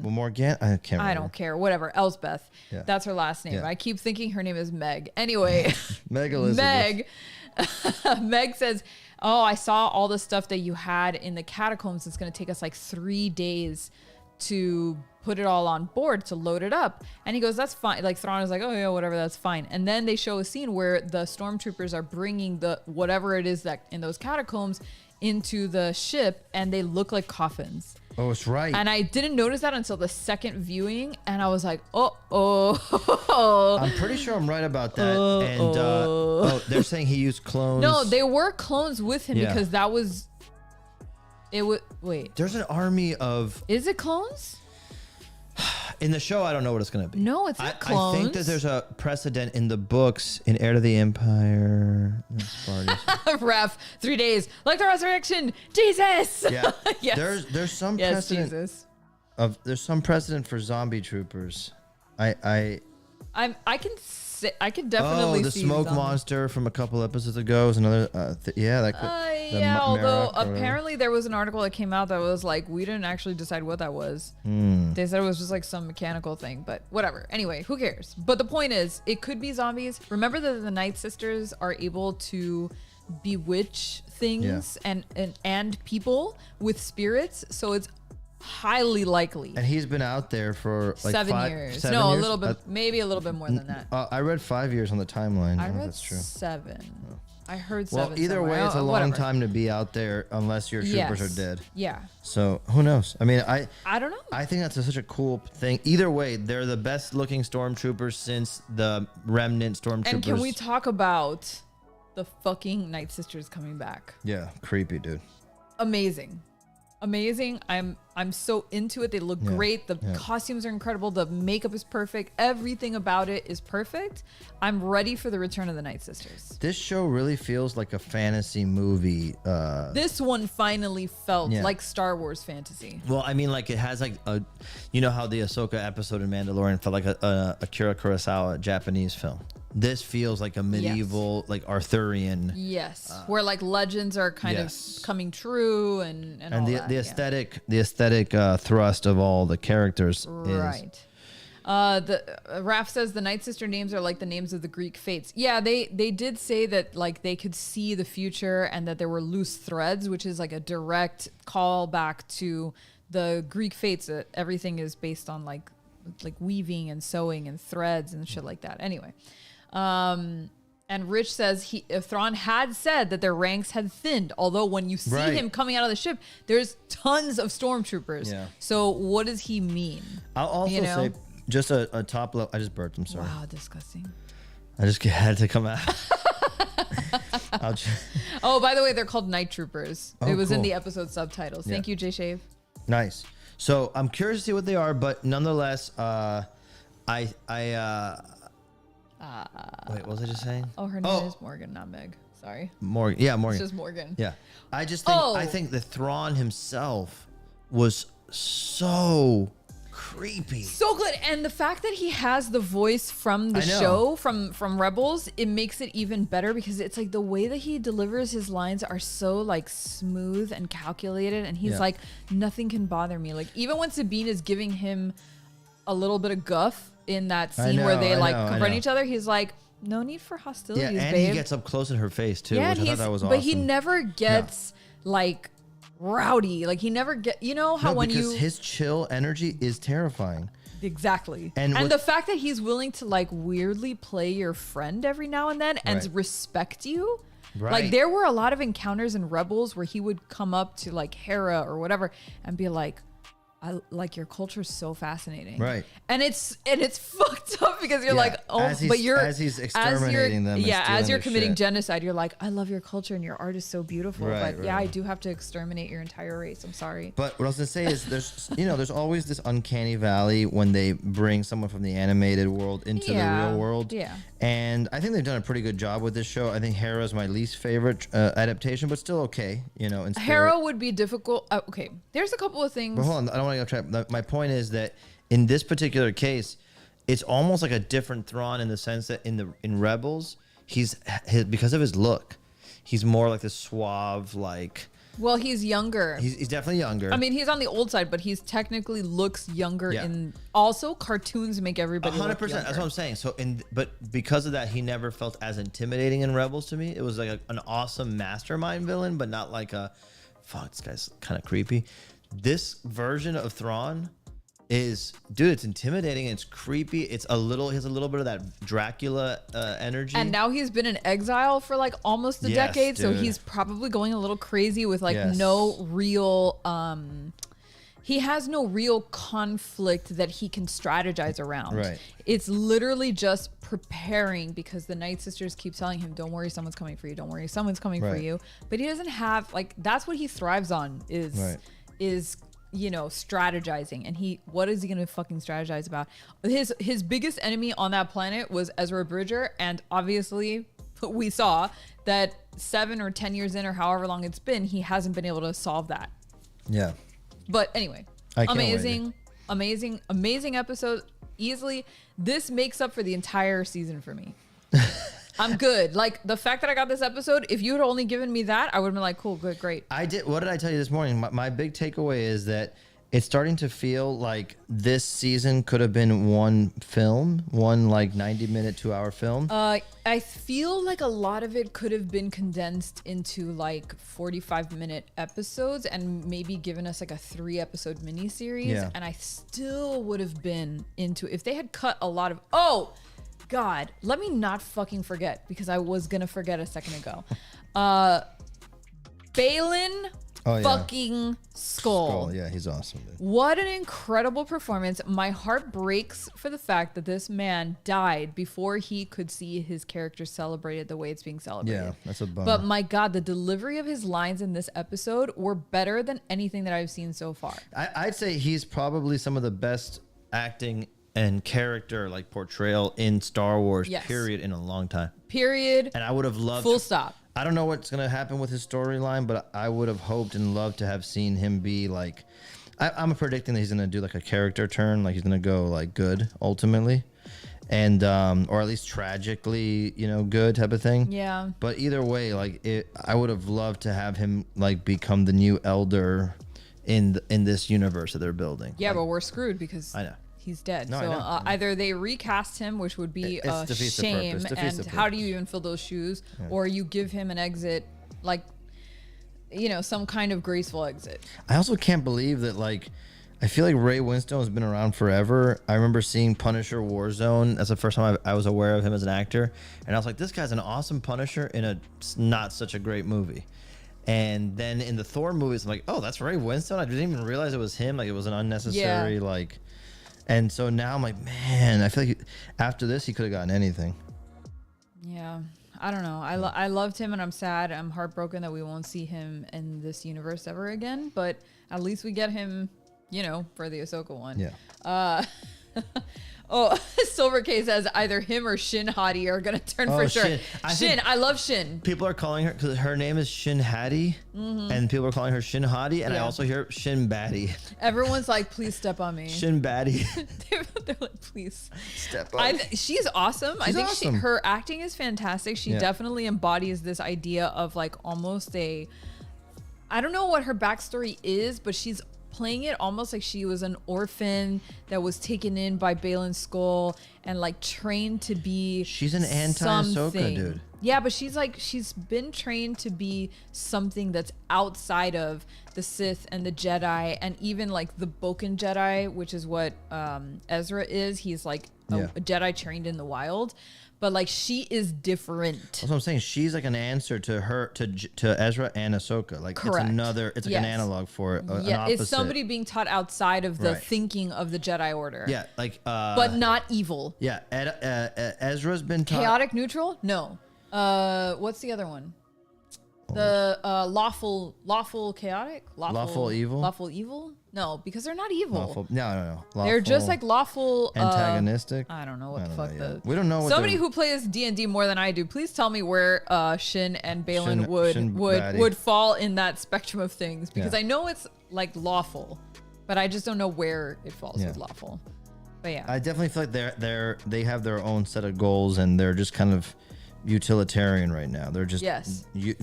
Well, Morgan. I can't remember. I don't care. Whatever. Elsbeth. Yeah. That's her last name. Yeah. I keep thinking her name is Meg. Anyway. Meg Elizabeth. Meg says, "Oh, I saw all the stuff that you had in the catacombs. It's going to take us like 3 days to put it all on board, to load it up." And he goes, "That's fine." Like Thrawn is like, "Oh yeah, whatever, that's fine." And then they show a scene where the stormtroopers are bringing the whatever it is that in those catacombs into the ship, and they look like coffins. Oh, it's right. And I didn't notice that until the second viewing, and I was like, oh. I'm pretty sure I'm right about that. And they're saying he used clones. No, they were clones with him because that was. It would wait. There's an army of. Is it clones? In the show, I don't know what it's going to be. No, it's not clones. I think that there's a precedent in the books in Heir to the Empire. Ref, 3 days, like the resurrection, Jesus. Yeah, yes. There's some precedent there's some precedent for zombie troopers. I can definitely see the smoke monster from a couple episodes ago is another. Although apparently there was an article that came out that was like, we didn't actually decide what that was. They said it was just like some mechanical thing, but whatever. Anyway, who cares? But the point is, it could be zombies. Remember that the Night Sisters are able to bewitch things and people with spirits, so it's highly likely. And he's been out there for like 7 years. No, a little bit, maybe a little bit more than that. I read 5 years on the timeline. I read that's true. 7. Oh. I heard 7. Well, either way, it's a long time to be out there unless your troopers are dead. Yeah. So who knows? I mean, I don't know. I think that's such a cool thing. Either way, they're the best looking stormtroopers since the remnant stormtroopers. And can we talk about the fucking Night Sisters coming back? Yeah, creepy, dude. Amazing. I'm so into it. They look great. The costumes are incredible. The makeup is perfect. Everything about it is perfect. I'm ready for the return of the Night Sisters. This show really feels like a fantasy movie. This one finally felt like Star Wars fantasy. Well, I mean, like it has like you know how the Ahsoka episode in Mandalorian felt like a Akira Kurosawa Japanese film. This feels like a medieval, like Arthurian. Yes, where like legends are kind of coming true and all that. The aesthetic thrust of all the characters right. The Raph says the Night Sister names are like the names of the Greek fates. Yeah, they did say that like they could see the future and that there were loose threads, which is like a direct call back to the Greek fates. That everything is based on like weaving and sewing and threads and shit like that. Anyway. And Rich says Thrawn had said that their ranks had thinned, although when you see him coming out of the ship, there's tons of stormtroopers. Yeah. So what does he mean? I'll also say just a top level. I just burped. I'm sorry. Wow, disgusting. I just had to come out. Oh, by the way, they're called Night Troopers. It was in the episode subtitles. Thank you, Jay Shave. Nice. So I'm curious to see what they are, but nonetheless, wait, what was I just saying? Oh, her name is Morgan, not Meg. Sorry. Morgan. Yeah, Morgan. It's just Morgan. Yeah. I think the Thrawn himself was so creepy. So good. And the fact that he has the voice from the show, from Rebels, it makes it even better because it's like the way that he delivers his lines are so like smooth and calculated. And he's like, nothing can bother me. Like even when Sabine is giving him a little bit of guff in that scene where they confront each other, he's like, no need for hostilities, and babe. he gets up close in her face too, which I thought that was awesome. But he never gets like rowdy. Like he never get, you know how because his chill energy is terrifying. Exactly. And the fact that he's willing to like weirdly play your friend every now and then and respect you. Right. Like there were a lot of encounters in Rebels where he would come up to like Hera or whatever and be like, I like your culture is so fascinating. Right. And it's fucked up because you're like, oh, as he's exterminating them. Yeah, as you're committing shit. genocide, you're like, I love your culture and your art is so beautiful. Right, but yeah, I do have to exterminate your entire race. I'm sorry. But what I was gonna say is there's always this uncanny valley when they bring someone from the animated world into the real world. Yeah. And I think they've done a pretty good job with this show. I think Hera's my least favorite adaptation, but still okay. In spirit. Hera would be difficult. Okay, there's a couple of things. But hold on, I don't want to go track. My point is that in this particular case, it's almost like a different Thrawn in the sense that in Rebels, because of his look, he's more like the suave, like. Well, he's younger. He's definitely younger. I mean, he's on the old side, but he's technically looks younger. Yeah. Also, cartoons make everybody 100%. That's what I'm saying. So, but because of that, he never felt as intimidating in Rebels to me. It was like an awesome mastermind villain, but not like a fuck. This guy's kind of creepy. This version of Thrawn is, dude, it's intimidating. It's creepy. He has a little bit of that Dracula energy. And now he's been in exile for like almost a decade, so he's probably going a little crazy with like no real. He has no real conflict that he can strategize around. Right. It's literally just preparing because the Night Sisters keep telling him, "Don't worry, someone's coming for you. Don't worry, someone's coming for you." But he doesn't have like that's what he thrives on is strategizing. And what is he gonna fucking strategize about? His biggest enemy on that planet was Ezra Bridger, and obviously we saw that 7 or 10 years in or however long it's been, he hasn't been able to solve that. Yeah. But anyway, amazing episode. Easily, this makes up for the entire season for me. I'm good. Like the fact that I got this episode, if you had only given me that, I would have been like, cool, good, great. What did I tell you this morning? My big takeaway is that it's starting to feel like this season could have been one like 90-minute, 2-hour film. I feel like a lot of it could have been condensed into like 45-minute episodes and maybe given us like a 3-episode miniseries. Yeah. And I still would have been into if they had cut a lot of God, let me not fucking forget because I was gonna forget a second ago. Baylan fucking Skull. Yeah, he's awesome, dude. What an incredible performance. My heart breaks for the fact that this man died before he could see his character celebrated the way it's being celebrated. Yeah, that's a bummer. But my God, the delivery of his lines in this episode were better than anything that I've seen so far. I'd say he's probably some of the best acting and character like portrayal in Star Wars, period, in a long time. Period. And I would have loved full stop. I don't know what's going to happen with his storyline, but I would have hoped and loved to have seen him be like, I'm predicting that he's going to do like a character turn, like he's going to go like good ultimately. And, or at least tragically, good type of thing. Yeah. But either way, like I would have loved to have him like become the new elder in this universe that they're building. Yeah, but we're screwed because I know. He's dead. No, so I know. Either they recast him, which would be a shame, and how do you even fill those shoes? Yeah. Or you give him an exit, like, some kind of graceful exit. I also can't believe that, like, I feel like Ray Winstone has been around forever. I remember seeing Punisher Warzone. That's the first time I was aware of him as an actor. And I was like, this guy's an awesome Punisher in a not such a great movie. And then in the Thor movies, I'm like, oh, that's Ray Winstone? I didn't even realize it was him. Like, it was an unnecessary, like... And so now I'm like, man, I feel like after this, he could have gotten anything. Yeah. I don't know. I loved him and I'm sad. I'm heartbroken that we won't see him in this universe ever again. But at least we get him, for the Ahsoka one. Yeah. Silver K says either him or Shin Hati are going to turn for sure. Shin. I love Shin. People are calling her, because her name is Shin Hati, and people are calling her Shin Hati, and I also hear Shin Batty. Everyone's like, please step on me. Shin Batty. They're like, please. Step on. She's awesome. I think awesome. Her acting is fantastic. She definitely embodies this idea of like almost I don't know what her backstory is, but she's playing it almost like she was an orphan that was taken in by Baylan Skull and like trained to be. She's an anti-Ahsoka, dude. Yeah, but she's been trained to be something that's outside of the Sith and the Jedi, and even like the Boken Jedi, which is what Ezra is. He's like a Jedi trained in the wild. But like she is different. That's what I'm saying. She's like an answer to her, to Ezra and Ahsoka. Like Correct. It's like an analog for it. Yeah, it's somebody being taught outside of the thinking of the Jedi Order. Yeah, like but not evil. Yeah, Ezra's been taught chaotic neutral. No, what's the other one? The lawful chaotic, lawful evil. No, because they're not evil. No. They're just like lawful antagonistic. I don't know what the fuck we don't know. Somebody who plays D&D more than I do, please tell me where Shin and Balin would fall in that spectrum of things, because I know it's like lawful, but I just don't know where it falls with lawful. But yeah, I definitely feel like they have their own set of goals, and they're just kind of utilitarian right now. They're just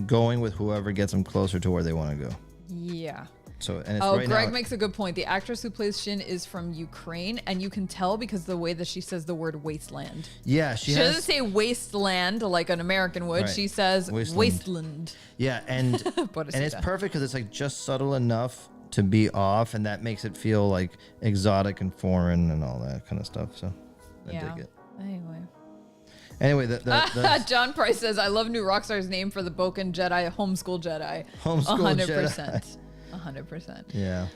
going with whoever gets them closer to where they want to go. Yeah. So, and Greg makes a good point. The actress who plays Shin is from Ukraine, and you can tell because the way that she says the word wasteland. Yeah, she doesn't say wasteland like an American would. Right. She says wasteland. Yeah, and it's perfect because it's like just subtle enough to be off, and that makes it feel like exotic and foreign and all that kind of stuff. So I dig it. Anyway, the John Price says, "I love new Rockstar's name for the Boken Jedi, homeschool Jedi." 100%. 100%. Yeah.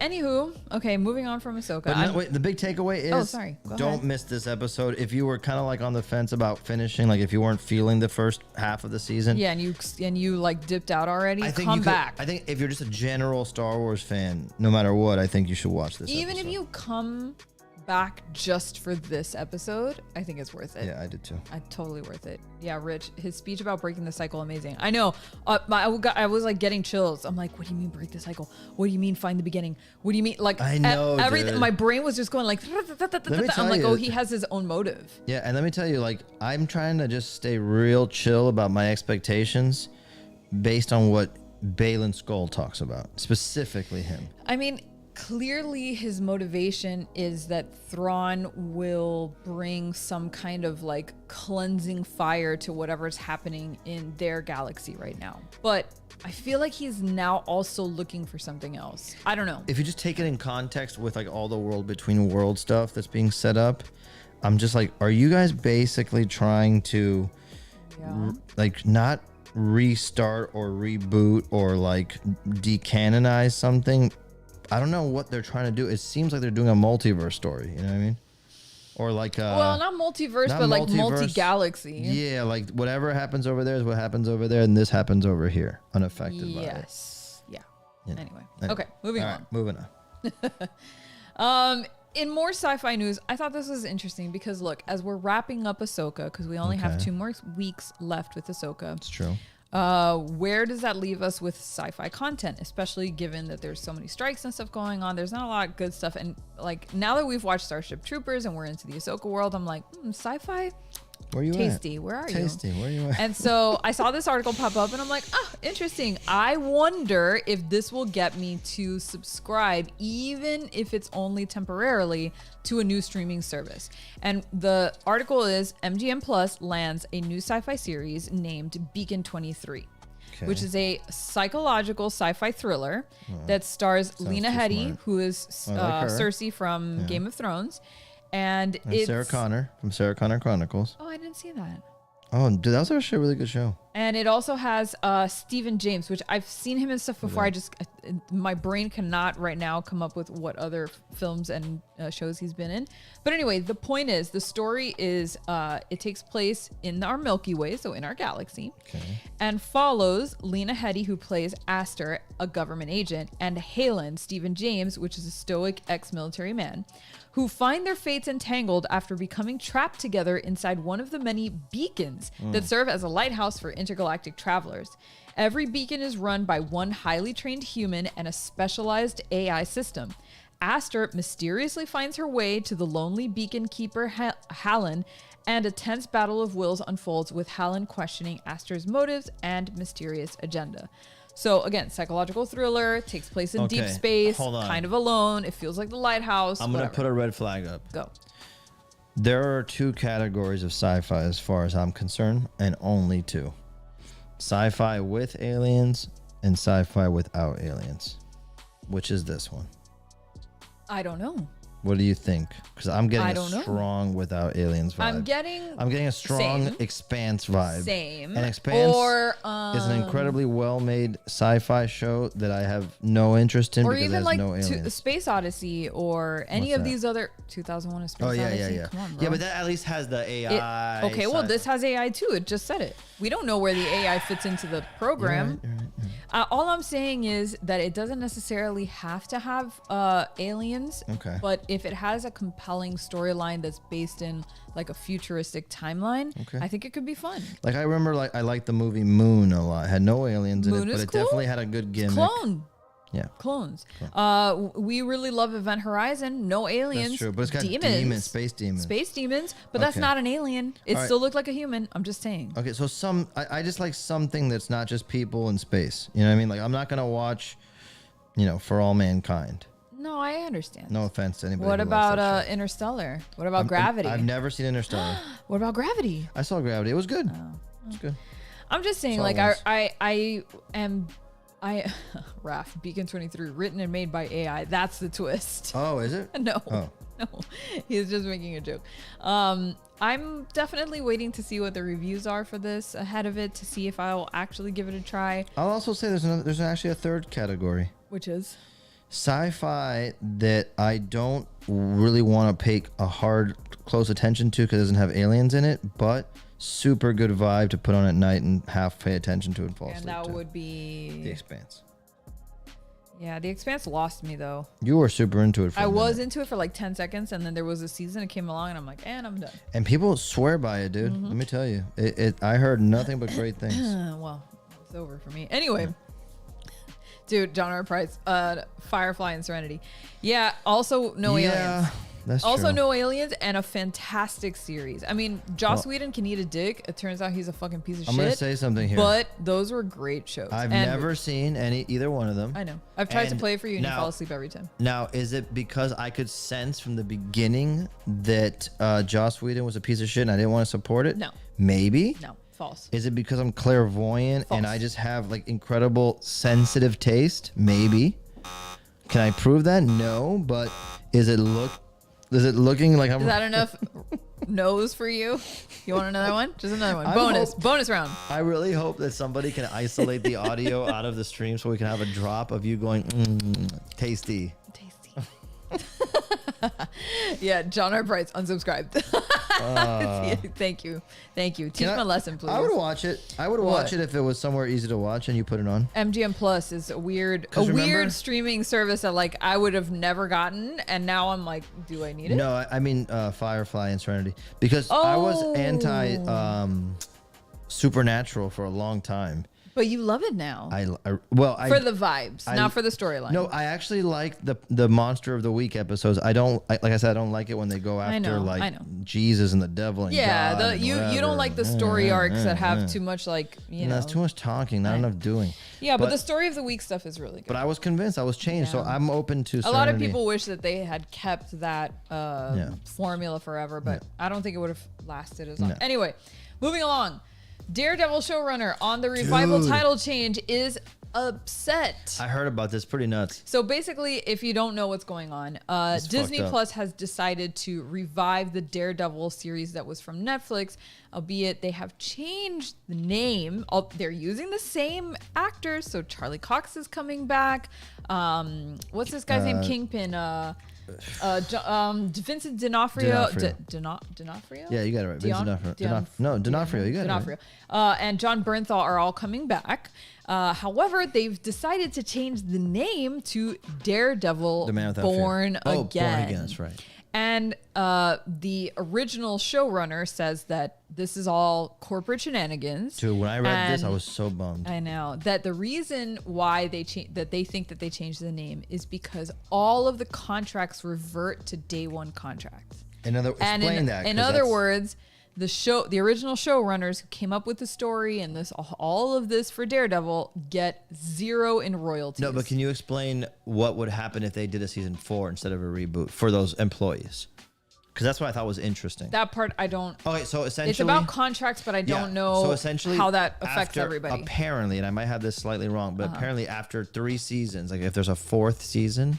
Anywho, okay, moving on from Ahsoka. But wait, the big takeaway is don't miss this episode. If you were kind of like on the fence about finishing, like if you weren't feeling the first half of the season. Yeah, and you like dipped out already, come back. I think if you're just a general Star Wars fan, no matter what, I think you should watch this Even if you come back just for this episode, I think it's worth it. Yeah, I did too. Totally worth it. Yeah, Rich, his speech about breaking the cycle, amazing. I know. I was like getting chills. I'm like, what do you mean break the cycle? What do you mean find the beginning? What do you mean like I know everything? Dude. My brain was just going like. I'm like, he has his own motive. Yeah, and let me tell you, like, I'm trying to just stay real chill about my expectations, based on what Baylan Skoll talks about, specifically him. I mean, clearly his motivation is that Thrawn will bring some kind of like cleansing fire to whatever's happening in their galaxy right now. But I feel like he's now also looking for something else. I don't know. If you just take it in context with like all the world between world stuff that's being set up, I'm just like, are you guys basically trying to like not restart or reboot or like decanonize something? I don't know what they're trying to do. It seems like they're doing a multiverse story. You know what I mean? Or like well, not multiverse, but like multi-galaxy. Yeah, like whatever happens over there is what happens over there, and this happens over here, unaffected by it. Yes. Yeah. Anyway. Okay, moving on. Moving on. In more sci-fi news, I thought this was interesting because look, as we're wrapping up Ahsoka, because we only have 2 more weeks left with Ahsoka. It's true. Where does that leave us with sci-fi content, especially given that there's so many strikes and stuff going on? There's not a lot of good stuff, and like now that we've watched Starship Troopers and we're into the Ahsoka world, I'm like, sci-fi, where you tasty at? Where are tasty you where you at? And so I saw this article pop up and I'm like, interesting. I wonder if this will get me to subscribe, even if it's only temporarily, to a new streaming service. And the article is MGM Plus lands a new sci-fi series named Beacon 23, which is a psychological sci-fi thriller that stars Lena Headey, who is Cersei from Game of Thrones. And it's Sarah Connor from Sarah Connor Chronicles. Oh, I didn't see that. Oh, dude, that was actually a really good show. And it also has Stephen James, which I've seen him in stuff before. My brain cannot right now come up with what other films and shows he's been in. But anyway, the point is, the story is, it takes place in our Milky Way, so in our galaxy, and follows Lena Headey, who plays Aster, a government agent, and Halen, Stephen James, which is a stoic ex-military man, who find their fates entangled after becoming trapped together inside one of the many beacons that serve as a lighthouse for intergalactic travelers. Every beacon is run by one highly trained human and a specialized AI system. Aster mysteriously finds her way to the lonely beacon keeper Halen, and a tense battle of wills unfolds with Halen questioning Aster's motives and mysterious agenda. So again, psychological thriller, takes place in deep space, kind of alone. It feels like The Lighthouse. I'm going to put a red flag up. Go. There are 2 categories of sci-fi as far as I'm concerned, and only 2. Sci-fi with aliens and sci-fi without aliens. Which is this one? I don't know. What do you think? Because I'm getting a strong without aliens vibe. I'm getting a strong Expanse vibe. Same. And Expanse is an um, incredibly well-made sci-fi show that I have no interest in or because even it has like no aliens. Space Odyssey or any What's of that? these other 2001: A Space Oh yeah, Odyssey. yeah, yeah. Come on, bro. Yeah, but that at least has the AI. Okay, well, this has AI too. It just said it. We don't know where the AI fits into the program. You're right. All I'm saying is that it doesn't necessarily have to have aliens. Okay. But if it has a compelling storyline that's based in like a futuristic timeline, Okay. I think it could be fun. Like I remember, like I liked the movie Moon a lot. It had no aliens in Moon it, but is it cool. definitely had a good gimmick. Clone. Yeah. Clones. We really love Event Horizon. No aliens. That's true, but it's got space demons. Space demons, but that's Okay. not an alien. It All right. still looked like a human. I'm just saying. Okay, so I just like something that's not just people in space. You know what I mean? Like I'm not gonna watch, For All Mankind. No, I understand. No offense to anybody. What who likes that about show. Interstellar? What about Gravity? I've never seen Interstellar. What about Gravity? I saw Gravity. It was good. It's good. I'm just saying, Saw like, it I am Raph, Beacon 23, written and made by AI. That's the twist. Oh, is it? No, Oh. no, he's just making a joke. I'm definitely waiting to see what the reviews are for this ahead of it to see if I'll actually give it a try. I'll also say there's actually a third category. Which is? Sci-fi that I don't really want to pay a close attention to because it doesn't have aliens in it, but super good vibe to put on at night and half pay attention to and fall asleep And that to. would be The Expanse. Yeah, The Expanse lost me though. You were super into it. I was into it for like 10 seconds, and then there was a season that came along, and I'm like, and I'm done. And people swear by it, dude. Let me tell you, I heard nothing but great things. Well, it's over for me. Anyway, dude, John R. Price, Firefly and Serenity. Yeah, also no aliens. That's also true. no aliens, and a fantastic series. I mean, Joss Whedon can eat a dick. It turns out he's a fucking piece of shit. I'm gonna say something here. But those were great shows. I've And never seen either one of them. I know. I've tried to And play it for you, and you now- fall asleep every time. Now, is it because I could sense from the beginning that Joss Whedon was a piece of shit and I didn't want to support it? No. Maybe? No, false. Is it because I'm clairvoyant and False. I just have like incredible sensitive taste? Maybe. Can I prove that? No, but is it looking like I'm Is that enough no's for you? You want another one? Just another one. I Bonus round. I really hope that somebody can isolate the audio out of the stream so we can have a drop of you going, tasty. Tasty. Yeah, John R. Price, unsubscribed. Thank you. Teach my lesson, please. I would watch it. I would watch it if it was somewhere easy to watch and you put it on. MGM Plus is a weird streaming service that like I would have never gotten, and now I'm like, do I need it? No, I mean Firefly and Serenity, because I was anti Supernatural for a long time. But you love it now. For the vibes, not for the storyline. No, I actually like the Monster of the Week episodes. I don't like I said, I don't like it when they go after I know. Jesus and the devil and God and you don't like the story arcs that have too much like that's too much talking, not enough doing. Yeah, but the story of the week stuff is really good. But I was convinced, I was changed, so I'm open to a lot of people wish that they had kept that formula forever, but Yeah. I don't think it would have lasted as long. Anyway, moving along. Daredevil showrunner on the revival title change is upset. I heard about this, pretty nuts. So basically, if you don't know what's going on, Disney Plus has decided to revive the Daredevil series that was from Netflix, albeit they have changed the name. They're using the same actors, so Charlie Cox is coming back. What's this guy's name? Kingpin. Vincent D'Onofrio. D'Onofrio? Yeah, you got it right. Vincent D'Onofrio. D'Onofrio. You got it right. And John Bernthal are all coming back. However, they've decided to change the name to Daredevil The Man Without Born Fear. Again. Born Again, that's right. And the original showrunner says that this is all corporate shenanigans. Dude, when I read this, I was so bummed. I know that the reason why they think that they changed the name is because all of the contracts revert to day one contracts. In other words, the original showrunners who came up with the story and all of this for Daredevil get zero in royalties. No, but can you explain what would happen if they did a season 4 instead of a reboot for those employees? Because that's what I thought was interesting. That part I don't. Okay, so essentially it's about contracts, but I don't know so essentially how that affects everybody. Apparently, and I might have this slightly wrong, but apparently after 3 seasons, like if there's a 4th season,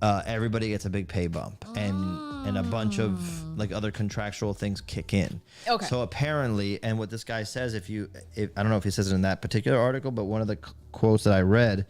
everybody gets a big pay bump, and a bunch of like other contractual things kick in. Okay. So apparently, and what this guy says, if I don't know if he says it in that particular article, but one of the quotes that I read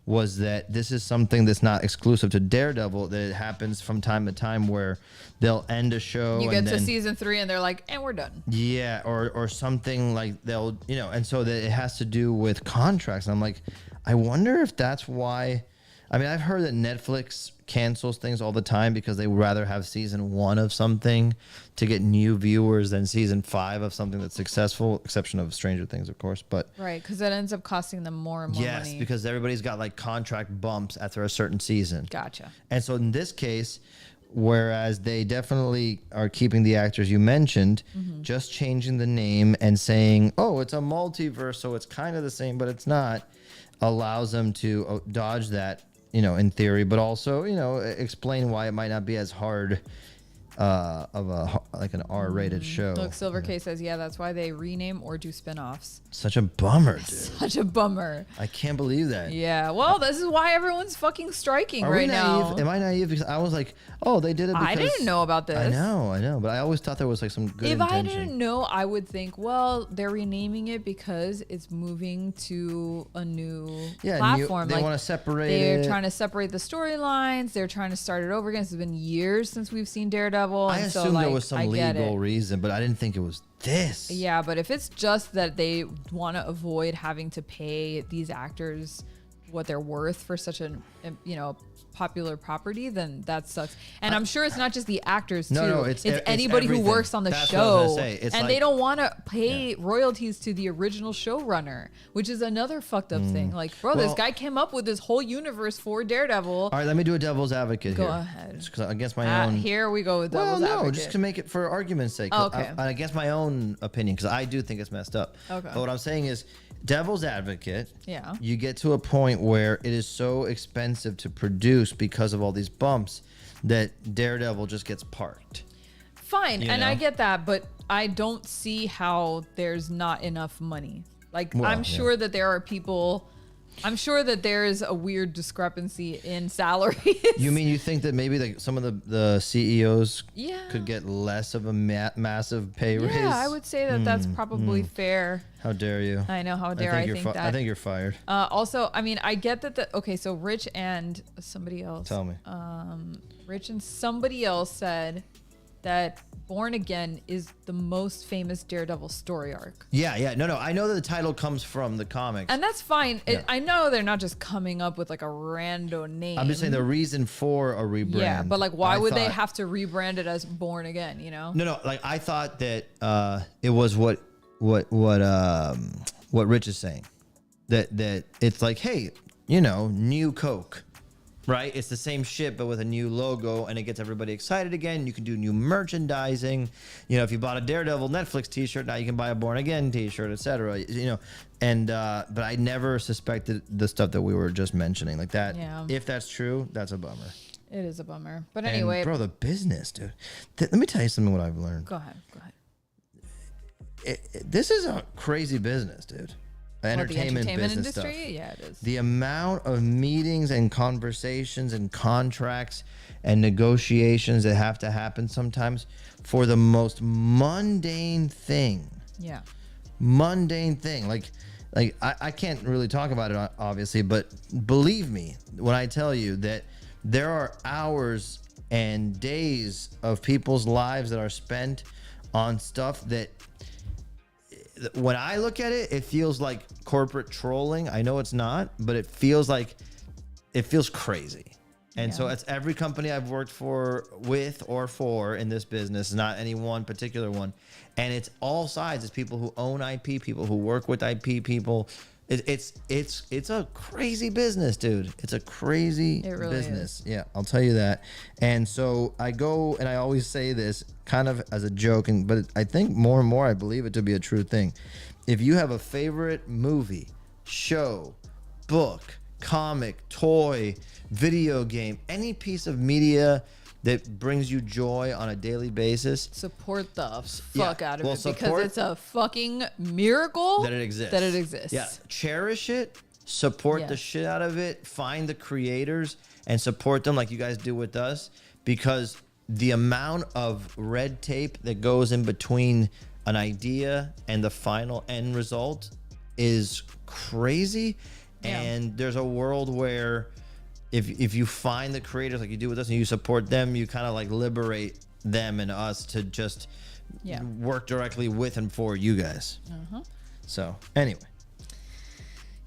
was that this is something that's not exclusive to Daredevil, that it happens from time to time where they'll end a show. You get to season 3 and they're like, and we're done. Yeah, or something like they'll, and so that it has to do with contracts. And I'm like, I wonder if that's why. I mean, I've heard that Netflix cancels things all the time because they would rather have season 1 of something to get new viewers than season 5 of something that's successful, exception of Stranger Things, of course. But right, because it ends up costing them more and more money. Yes, because everybody's got like contract bumps after a certain season. Gotcha. And so in this case, whereas they definitely are keeping the actors you mentioned, just changing the name and saying, oh, it's a multiverse, so it's kind of the same, but it's not, allows them to dodge that, in theory, but also, explain why it might not be as hard of an R-rated show. Look, Silvercase says, yeah, that's why they rename or do spin-offs. Such a bummer, dude. Such a bummer. I can't believe that. Yeah, well, this is why everyone's fucking striking right now. Am I naive? Because I was like, oh, they did it because... I didn't know about this. I know, but I always thought there was like some good intention. I didn't know, I would think, well, they're renaming it because it's moving to a new platform. They want to separate They're trying to separate the storylines. They're trying to start it over again. It's been years since we've seen Daredevil. I assumed there was some legal reason, but I didn't think it was this. Yeah, but if it's just that they want to avoid having to pay these actors what they're worth for such a popular property, then that sucks. And I'm sure it's not just the actors too. No, it's anybody who works on the show. And they don't want to pay Yeah. royalties to the original showrunner, which is another fucked up thing. Like, bro, this guy came up with this whole universe for Daredevil. All right, let me do a devil's advocate here. Go ahead. Just against my own. Here we go with devil's advocate. Just to make it for argument's sake. Okay. Against my own opinion, because I do think it's messed up. Okay. But what I'm saying is, devil's advocate. Yeah. You get to a point where it is so expensive to produce because of all these bumps that Daredevil just gets parked. Fine, and I get that, but I don't see how there's not enough money. Like, I'm sure that there are people... I'm sure that there is a weird discrepancy in salaries. You think that maybe like some of the CEOs could get less of a massive pay raise? Yeah, I would say that that's probably fair. How dare you? I know, how dare I think that. I think you're fired. Also, I mean, I get that so Rich and somebody else. Tell me. Rich and somebody else said that Born Again is the most famous Daredevil story arc. Yeah. No. I know that the title comes from the comics. And that's fine. I know they're not just coming up with like a rando name. I'm just saying the reason for a rebrand. Yeah, but like, why would they have to rebrand it as Born Again, No. Like, I thought that it was what Rich is saying. That it's like, hey, new Coke. Right? It's the same shit, but with a new logo, and it gets everybody excited again. You can do new merchandising. If you bought a Daredevil Netflix t-shirt, now you can buy a Born Again t-shirt, etc. But I never suspected the stuff that we were just mentioning. Like that, if that's true, that's a bummer. It is a bummer. But anyway. And bro, the business, dude. Let me tell you something what I've learned. Go ahead. This is a crazy business, dude. Entertainment business industry? Stuff. Yeah, it is. The amount of meetings and conversations and contracts and negotiations that have to happen sometimes for the most mundane thing. Yeah. Mundane thing. Like I can't really talk about it, obviously, but believe me when I tell you that there are hours and days of people's lives that are spent on stuff that when I look at it, it feels like corporate trolling. I know it's not, but it feels crazy. And so it's every company I've worked with or for in this business, not any one particular one. And it's all sides. It's people who own IP, people who work with IP, people. It's a crazy business, dude. It's a crazy business. Is. Yeah, I'll tell you that. And so I go and I always say this kind of as a joke, but I think more and more I believe it to be a true thing. If you have a favorite movie, show, book, comic, toy, video game, any piece of media that brings you joy on a daily basis. Support the fuck out of it because support it's a fucking miracle that it exists. Yeah, cherish it, support the shit out of it, find the creators and support them like you guys do with us, because the amount of red tape that goes in between an idea and the final end result is crazy. And there's a world where if you find the creators like you do with us and you support them, you kind of like liberate them and us to just work directly with and for you guys. So anyway.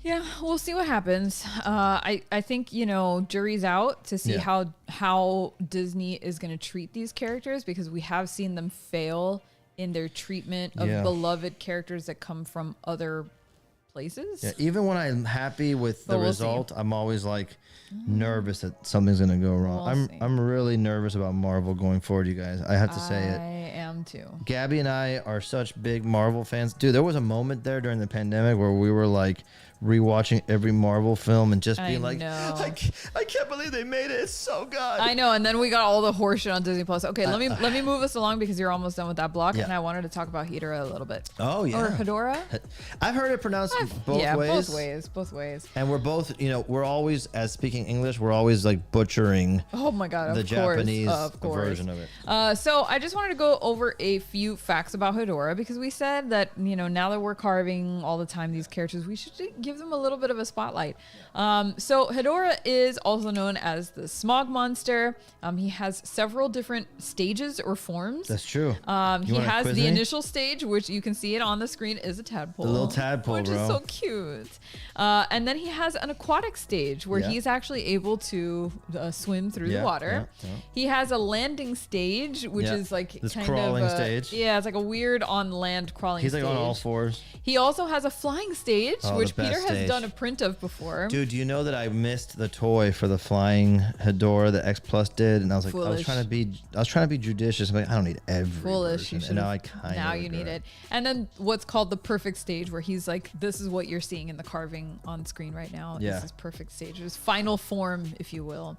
Yeah, we'll see what happens. I think, jury's out to see how Disney is going to treat these characters, because we have seen them fail in their treatment of beloved characters that come from other places. Yeah, even when I'm happy with the result, I'm always like nervous that something's going to go wrong. I'm really nervous about Marvel going forward, you guys. I have to say it. I am too. Gabby and I are such big Marvel fans. Dude, there was a moment there during the pandemic where we were like rewatching every Marvel film and just being like, I can't believe they made it. It's so good. I know. And then we got all the horseshit on Disney Plus. Okay, let me move us along because you're almost done with that block, and I wanted to talk about HEDORAH a little bit. Oh yeah, or HEDORAH. I've heard it pronounced both ways. Both ways. And we're both, we're always, as speaking English, we're always like butchering. Oh my god, the Japanese version of it. So I just wanted to go over a few facts about HEDORAH, because we said that now that we're carving all the time these characters, we should give them a little bit of a spotlight. So HEDORAH is also known as the smog monster. He has several different stages or forms. That's true. He has the initial stage, which you can see it on the screen, is a tadpole. The little tadpole, which is so cute. And then he has an aquatic stage where he's actually able to swim through the water. He has a landing stage, which is like this kind crawling of stage. Yeah, it's like a weird on land crawling stage. He's like on all fours. He also has a flying stage, which Peter has done a print of before. Dude, do you know that I missed the toy for the flying HEDORAH that X Plus did? And I was like, I was trying to be judicious. I'm like, I don't need every version. And now I kind of Now you need it. And then what's called the perfect stage, where he's like, this is what you're seeing in the carving on screen right now. This is perfect stage. His final form, if you will.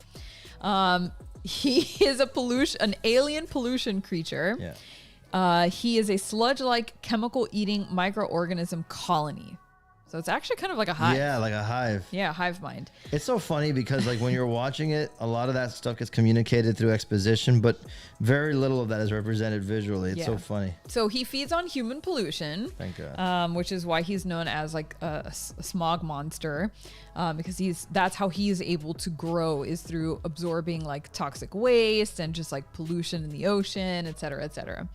He is an alien pollution creature. He is a sludge-like chemical-eating microorganism colony. So it's actually kind of like a hive. Yeah, like a hive. Yeah, hive mind. It's so funny because like when you're watching it, a lot of that stuff gets communicated through exposition, but very little of that is represented visually. It's so funny. So he feeds on human pollution. Thank God. Which is why he's known as like a smog monster, because that's how he's able to grow, is through absorbing like toxic waste and just like pollution in the ocean, et cetera, et cetera.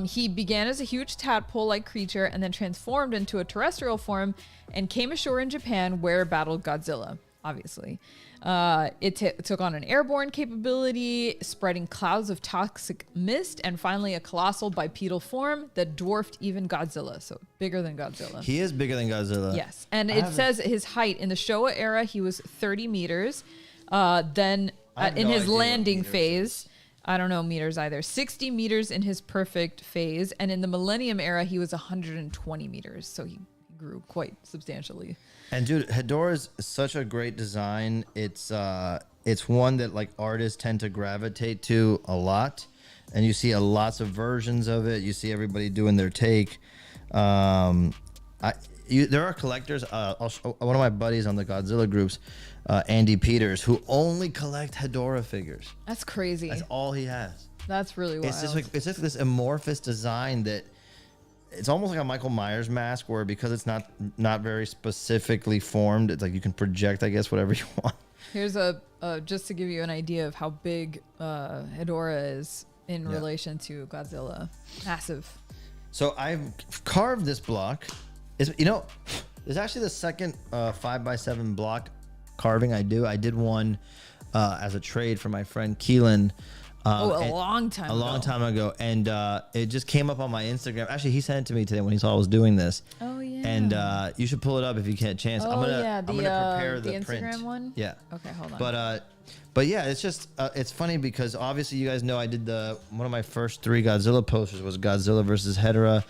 He began as a huge tadpole-like creature and then transformed into a terrestrial form and came ashore in Japan, where it battled Godzilla, obviously. It took on an airborne capability, spreading clouds of toxic mist, and finally a colossal bipedal form that dwarfed even Godzilla, so bigger than Godzilla. He is bigger than Godzilla. Yes, and it says his height in the Showa era, he was 30 meters. Then in his landing phase... I don't know meters either. 60 meters in his perfect phase. And in the Millennium era, he was 120 meters. So he grew quite substantially. And dude, HEDORAH is such a great design. It's one that like artists tend to gravitate to a lot. And you see lots of versions of it. You see everybody doing their take. There are collectors. One of my buddies on the Godzilla groups, Andy Peters, who only collect HEDORAH figures. That's crazy. That's all he has. That's really wild. It's just this amorphous design that it's almost like a Michael Myers mask, where because it's not very specifically formed, it's like you can project, I guess, whatever you want. Here's just to give you an idea of how big HEDORAH is in relation to Godzilla. Massive. So I've carved this block. It's actually the second 5x7 block carving I do. I did one as a trade for my friend Keelan. A long time ago. And it just came up on my Instagram. Actually, he sent it to me today when he saw I was doing this. Oh, yeah. And you should pull it up if you get a chance. I'm gonna prepare the Instagram print. One? Yeah. Okay, hold on. But yeah, it's just it's funny because obviously you guys know I did one of my first 3 Godzilla posters was Godzilla versus HEDORAH.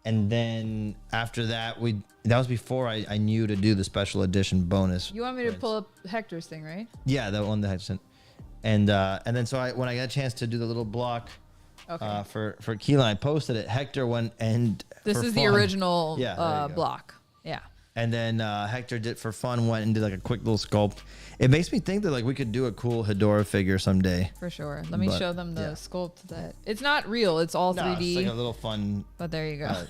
And then after that, that was before I knew to do the special edition bonus. You want me to pull up Hector's thing, right? Yeah, that one that I sent. And then when I got a chance to do the little block for Keelan, I posted it. Hector went and this is the original block. Yeah. And then Hector did for fun, went and did like a quick little sculpt. It makes me think that like we could do a cool Hedorah figure someday. For sure. Let me show them the sculpt that it's not real. It's all 3D. It's like a little fun. But there you go.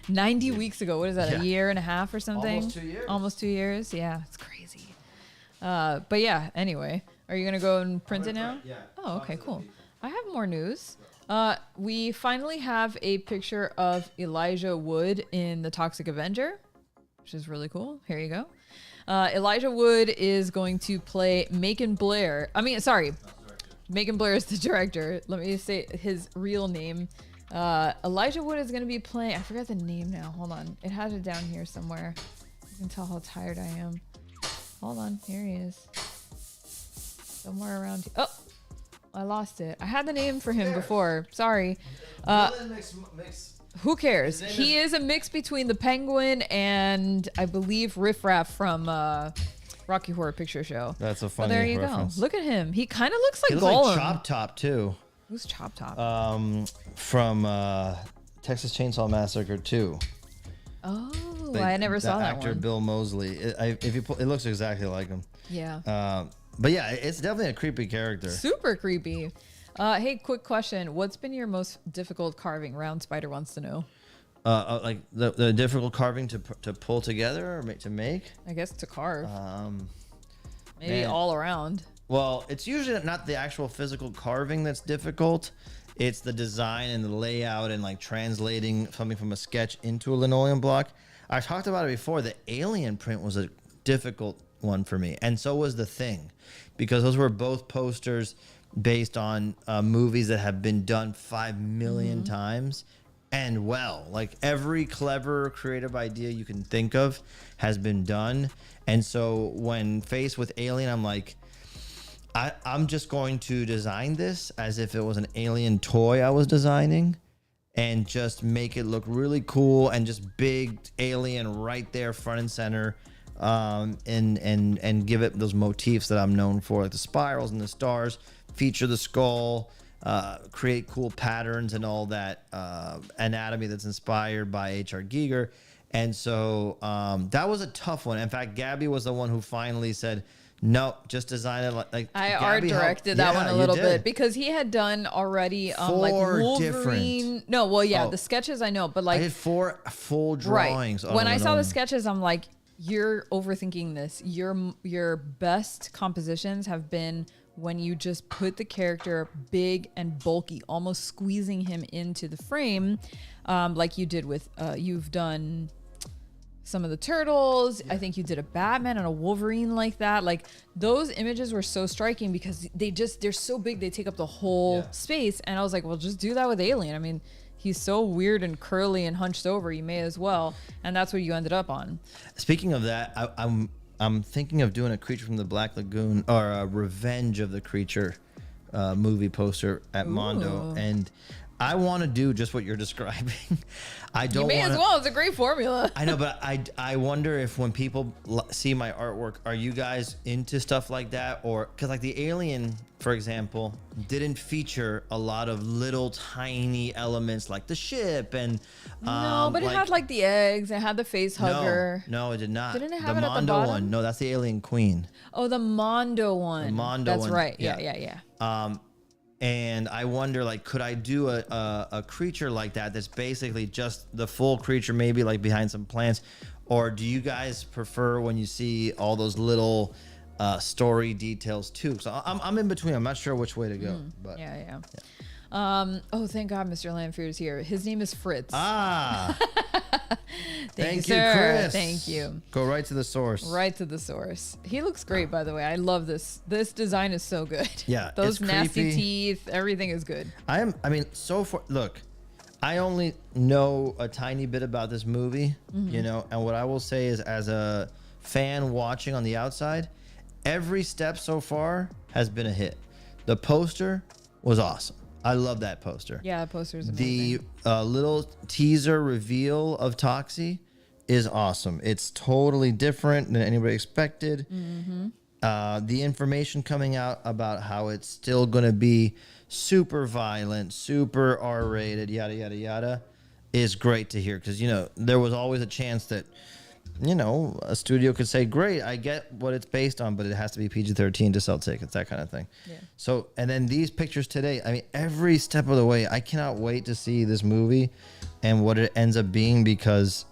90 weeks ago. What is that? A year and a half or something? Almost 2 years. Almost 2 years. Yeah, it's crazy. But yeah. Anyway, are you gonna go and print it now? Yeah. Oh, okay, cool. I have more news. We finally have a picture of Elijah Wood in the Toxic Avenger, which is really cool. Here you go. Elijah Wood is going to play Macon Blair. Macon Blair is the director. Let me say his real name. Elijah Wood is going to be playing. I forgot the name now. Hold on. It has it down here somewhere. You can tell how tired I am. Hold on. Here he is. Somewhere around here. Oh, I lost it. I had the name for him before. Sorry. Who cares? He is a mix between the Penguin and I believe Riff Raff from Rocky Horror Picture Show. That's a funny there you reference. go. Look at him. He kind of looks like he Gollum. Like Chop Top too. Who's Chop Top? From Texas Chainsaw Massacre 2. Oh, I never saw that actor one. Bill Moseley. It looks exactly like him. Yeah. But yeah, it's definitely a creepy character. Super creepy. Hey, quick question. What's been your most difficult carving? Round Spider wants to know. Like the difficult carving to pull together or to make? I guess to carve. Maybe man. all around. Well, it's usually not the actual physical carving that's difficult. It's the design and the layout and like translating something from a sketch into a linoleum block. I talked about it before. The Alien print was a difficult one for me, and so was The Thing, because those were both posters based on movies that have been done 5 million times. And like every clever creative idea you can think of has been done. And so when faced with Alien, I'm like, I'm just going to design this as if it was an Alien toy I was designing and just make it look really cool and just big Alien right there front and center. And give it those motifs that I'm known for, like the spirals and the stars, feature the skull, create cool patterns and all that anatomy that's inspired by H.R. Giger. And so that was a tough one. In fact, Gabby was the one who finally said, no, just design it like I art directed that one a little bit because he had done already like Wolverine. No, well, yeah, the sketches I know, but like I did 4 full drawings. Right. When I saw the sketches, I'm like, you're overthinking this. Your best compositions have been when you just put the character big and bulky, almost squeezing him into the frame, like you did with you've done some of the Turtles. I think you did a Batman and a Wolverine like that. Like those images were so striking because they're so big, they take up the whole space. And I was like, well, just do that with Alien. I mean, he's so weird and curly and hunched over, you may as well. And that's what you ended up on. Speaking of that, I'm thinking of doing a Creature from the Black Lagoon or a Revenge of the Creature movie poster at Mondo. And I want to do just what you're describing. I don't. You may as well. It's a great formula. I know, but I wonder if when people see my artwork, are you guys into stuff like that, or because like the Alien, for example, didn't feature a lot of little tiny elements like the ship and no, but it had like the eggs. It had the face hugger. No, it did not. Didn't it have the it Mondo at the bottom? one? No, that's the Alien Queen. Oh, the Mondo one. The Mondo that's one. That's right. Yeah. And I wonder, like, could I do a creature like that's basically just the full creature, maybe like behind some plants? Or do you guys prefer when you see all those little story details too? So I'm in between. I'm not sure which way to go. But yeah. Oh, thank God Mr. Lanfear is here. His name is Fritz. Thank you, Chris. Thank you. Go right to the source. Right to the source. He looks great, by the way. I love this. This design is so good. Yeah, those it's nasty creepy. teeth. Everything is good. Look, I only know a tiny bit about this movie, you know, and what I will say is, as a fan watching on the outside, every step so far has been a hit. The poster was awesome. I love that poster. Yeah, the poster is amazing. The little teaser reveal of Toxie is awesome. It's totally different than anybody expected. the information coming out about how it's still going to be super violent, super R-rated, yada, yada, yada, is great to hear. Because, there was always a chance that, a studio could say, great, I get what it's based on, but it has to be PG-13 to sell tickets, that kind of thing. Yeah. So, and then these pictures today, I mean, every step of the way, I cannot wait to see this movie and what it ends up being, because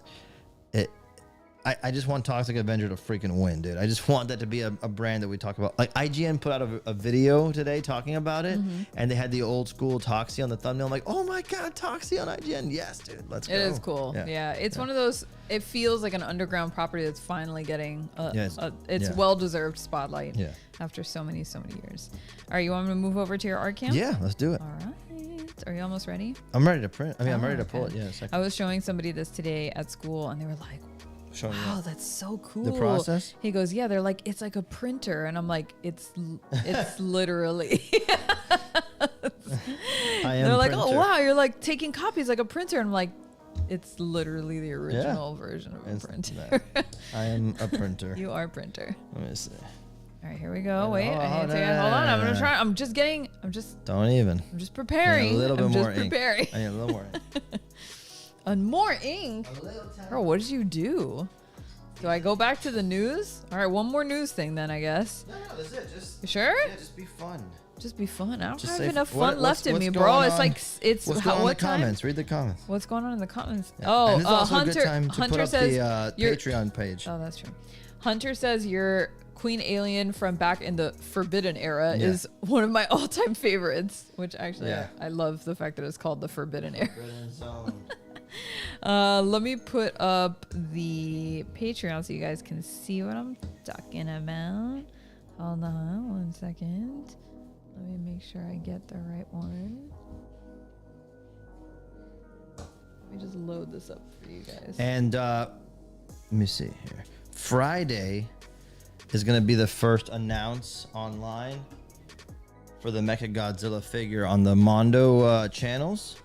I just want Toxic Avenger to freaking win, dude. I just want that to be a brand that we talk about. Like, IGN put out a video today talking about it, and they had the old school Toxie on the thumbnail. I'm like, oh my God, Toxie on IGN. Yes, dude, let's go. It is cool. Yeah. It's one of those, it feels like an underground property that's finally getting its well-deserved spotlight after so many years. All right, you want me to move over to your art camp? Yeah, let's do it. All right. Are you almost ready? I'm ready to print. I'm ready to pull it. Yeah, I was showing somebody this today at school, and they were like, wow, that's so cool. The process? He goes, yeah, they're like, it's like a printer. And I'm like, it's literally. They're like, oh, wow, you're like taking copies like a printer. And I'm like, it's literally the original version of a printer. I am a printer. You are a printer. Let me see. All right, here we go. Wait, hold on. I'm going to try. I'm just preparing. I need a little bit more ink. I need a little more ink. And more ink? Girl, what did you do? Do I go back to the news? All right, one more news thing then, I guess. No, that's it. You sure? Yeah, just be fun. Just be fun. I don't have enough fun left in me, bro. It's like, it's what's going on in the comments? Read the comments. What's going on in the comments? Yeah. Oh, this is also a good time to Hunter put up says the Patreon page. Oh, that's true. Hunter says your Queen Alien from back in the Forbidden Era is one of my all-time favorites, which actually I love the fact that it's called the Forbidden Era. Forbidden Zone. Let me put up the Patreon so you guys can see what I'm talking about. Hold on 1 second. Let me make sure I get the right one. Let me just load this up for you guys. And let me see here. Friday is going to be the first announce online for the Mechagodzilla figure on the Mondo channels.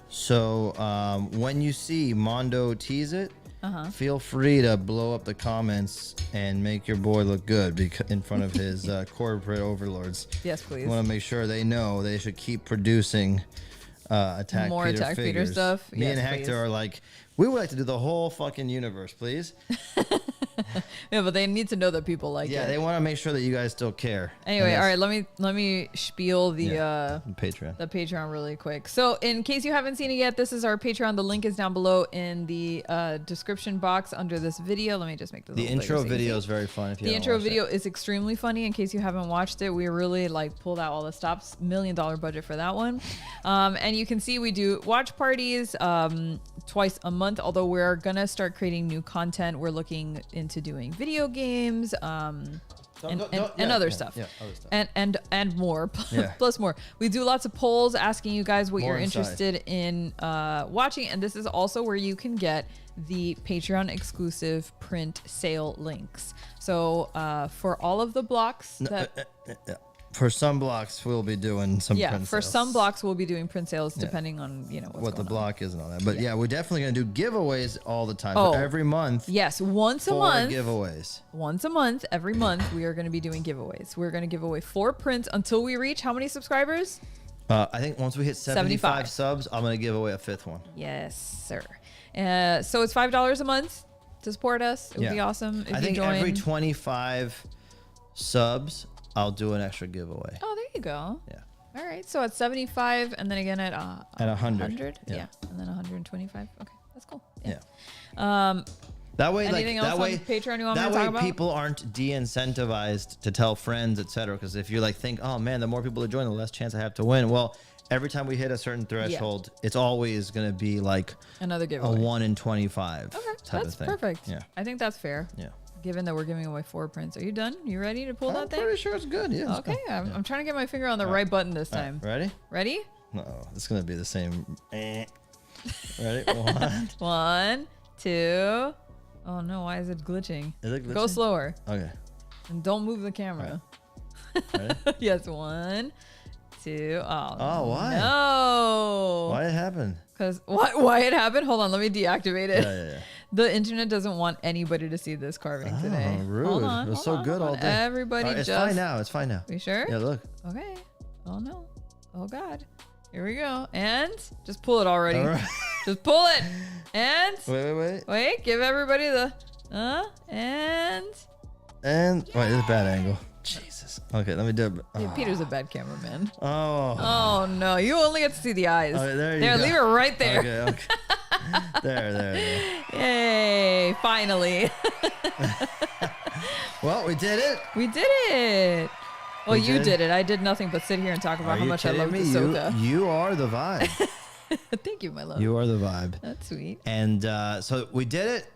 So when you see Mondo tease it, feel free to blow up the comments and make your boy look good in front of his corporate overlords. Yes, please. I want to make sure they know they should keep producing Attack more Peter Attack figures. Peter stuff. Me and Hector are like, we would like to do the whole fucking universe, please. Yeah, but they need to know that people like it. Yeah, they want to make sure that you guys still care. Anyway, all right, let me spiel the Patreon. The Patreon really quick. So in case you haven't seen it yet, this is our Patreon. The link is down below in the description box under this video. Let me just make this. The intro video is very fun. If you the intro video is extremely funny. In case you haven't watched it, we really pulled out all the stops. $1 million budget for that one. And you can see we do watch parties twice a month. Although we're gonna start creating new content, we're looking into doing video games and other stuff. And more plus more. We do lots of polls asking you guys what you're interested in watching, and this is also where you can get the Patreon exclusive print sale links. So for all of the blocks for some blocks we'll be doing some print sales. For some blocks we'll be doing print sales depending on what the block is and all that. But we're definitely gonna do giveaways all the time. So every month. Yes, once a month. Giveaways. Once a month, every month we are gonna be doing giveaways. We're gonna give away 4 prints until we reach how many subscribers? I think once we hit 75 subs, I'm gonna give away a 5th one. Yes, sir. So it's $5 a month to support us. It would be awesome if I think every 25 subs I'll do an extra giveaway. Oh, there you go. Yeah. All right. So at 75 and then again at 100. Yeah. And then 125. Okay. That's cool. Yeah. That way, anything else on Patreon you want me to talk about? That way people aren't de-incentivized to tell friends, etc. Because if you think, oh man, the more people that join, the less chance I have to win. Well, every time we hit a certain threshold, it's always going to be like another giveaway. A 1 in 25 type of thing. That's perfect. Yeah. I think that's fair. Yeah. Given that we're giving away 4 prints. Are you done? You ready to pull that thing? I'm pretty sure it's good. Yeah. Okay. I'm trying to get my finger on the right button this time. Ready? Ready? No, it's going to be the same. Ready? 1, 2. Oh no, why is it glitching? Is it glitching? Go slower. Okay. And don't move the camera. Ready? Yes, 1, 2. Oh, why? No. Why it happened? Because why it happened? Hold on, let me deactivate it. Yeah. The internet doesn't want anybody to see this carving today. Rude. Hold on, it was so good all day. Everybody it's just... fine now. It's fine now. You sure? Yeah, look. Okay. Oh, no. Oh, God. Here we go. And just pull it already. All right. Just pull it. And... Wait. Give everybody the... and... Wait, this is a bad angle. Jesus. Okay, let me do it. Yeah, Peter's a bad cameraman. Oh, no. You only get to see the eyes. There you go. Leave it right there. Okay. There. Yay. Finally. Well, we did it. We did it. Well, you did it. I did nothing but sit here and talk about how much I love the soca. You are the vibe. Thank you, my love. You are the vibe. That's sweet. And so we did it.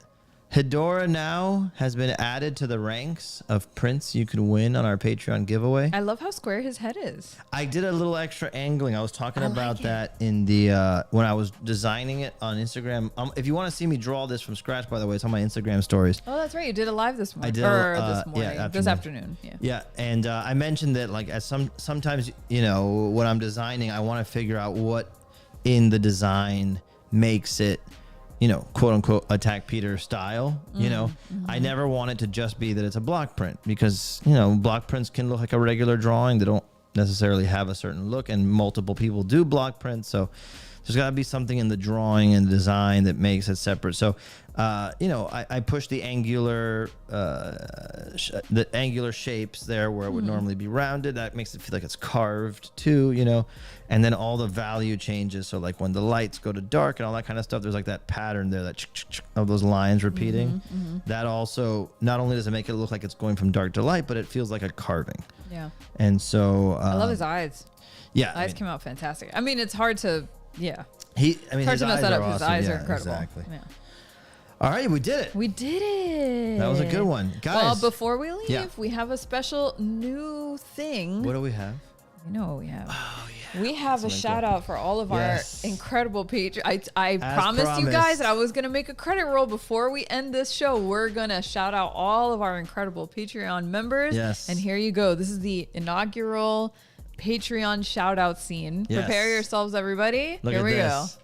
HEDORAH now has been added to the ranks of prints you can win on our Patreon giveaway. I love how square his head is. I did a little extra angling. I was talking about that in the when I was designing it on Instagram. If you want to see me draw this from scratch, by the way, it's on my Instagram stories. Oh, that's right. You did it live this morning. This afternoon. Yeah. Yeah, and I mentioned that like sometimes when I'm designing, I want to figure out what in the design makes it, quote unquote, Attack Peter style. I never want it to just be that it's a block print, because, block prints can look like a regular drawing. They don't necessarily have a certain look, and multiple people do block prints. So there's got to be something in the drawing and design that makes it separate. So, I push the angular shapes there where it would normally be rounded. That makes it feel like it's carved too, and then all the value changes. So like when the lights go to dark and all that kind of stuff, there's like that pattern there, that of those lines repeating. That also, not only does it make it look like it's going from dark to light, but it feels like a carving. Yeah. And so I love his eyes. Yeah. Eyes came out fantastic. I mean, it's hard to, his hard to mess that up. awesome. His eyes are incredible. Exactly. Yeah. All right, we did it. We did it. That was a good one. Guys. Well, before we leave, we have a special new thing. What do we have? You know what we have. Oh, yeah. We have a shout out for all of our incredible patrons. I promised you guys that I was going to make a credit roll before we end this show. We're going to shout out all of our incredible Patreon members. Yes. And here you go. This is the inaugural Patreon shout out scene. Yes. Prepare yourselves, everybody. Look Here at we this.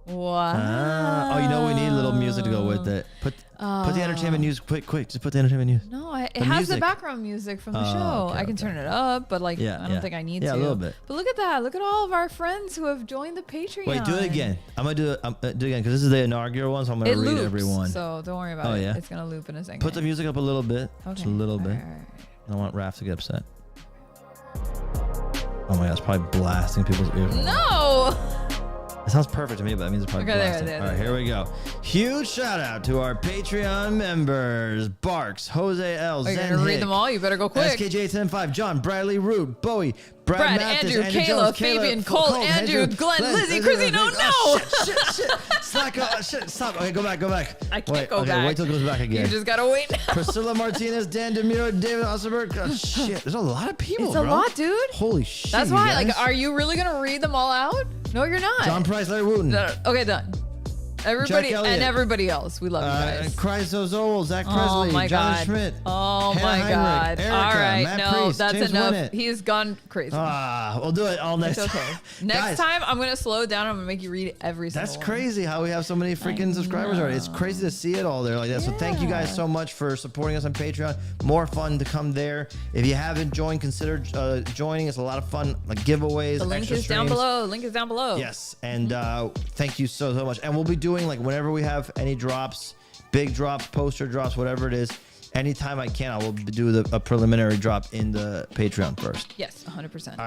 go. Wow. We need a little music to go with it. Put the entertainment news quick. Just put the entertainment news. No, it has the background music from the show. Okay, I can turn it up, but I don't think I need to. Yeah, a little bit. But look at that. Look at all of our friends who have joined the Patreon. Wait, do it again. I'm gonna do it again because this is the inaugural one, so I'm gonna read loops, everyone. So don't worry about it. Yeah? It's gonna loop in a second. Put the music up a little bit. Okay. Just a little bit. Right. I don't want Raph to get upset. Oh my God, it's probably blasting people's ears. No. It sounds perfect to me, but that means it's probably blasting. There. All right, here we go. Huge shout out to our Patreon members: Barks, Jose L, Are you Zen gonna read Hick, them all? You better go quick. SKJ105, John, Bradley, Root, Bowie, Brad, Mathis, Andrew, Kayla, Jones, Fabian, Cole, Andrew, Glenn, Lizzie, Chrissy. No. Shit, stop. Okay, go back. I can't go back. Wait till it goes back again. You just gotta wait. Priscilla Martinez, Dan DeMuro, David Ossenberg. Oh, shit, there's a lot of people. It's a lot, dude. Holy shit. That's why. Like, are you really gonna read them all out? No, you're not. John Price, Larry Wooten. Okay, done. Everybody and everybody else. We love you guys. Chrysozoal, Zach Presley, my John God. Schmidt. Oh Hannah my Heinrich, God. Erica, All right. Matt No, Priest, that's James enough. Winnett. He's gone crazy. We'll do it all next It's okay. time. Next Guys, time, I'm going to slow it down. I'm going to make you read every single that's one. crazy how we have so many freaking subscribers already. It's crazy to see it all there like that. So thank you guys so much for supporting us on Patreon. More fun to come there. If you haven't joined, consider joining. It's a lot of fun, like giveaways. The link is down below. Yes. And thank you so much. And we'll be doing, like, whenever we have any drops, big drops, poster drops, whatever it is, anytime I can, I will do a preliminary drop in the Patreon first. Yes, 100%. All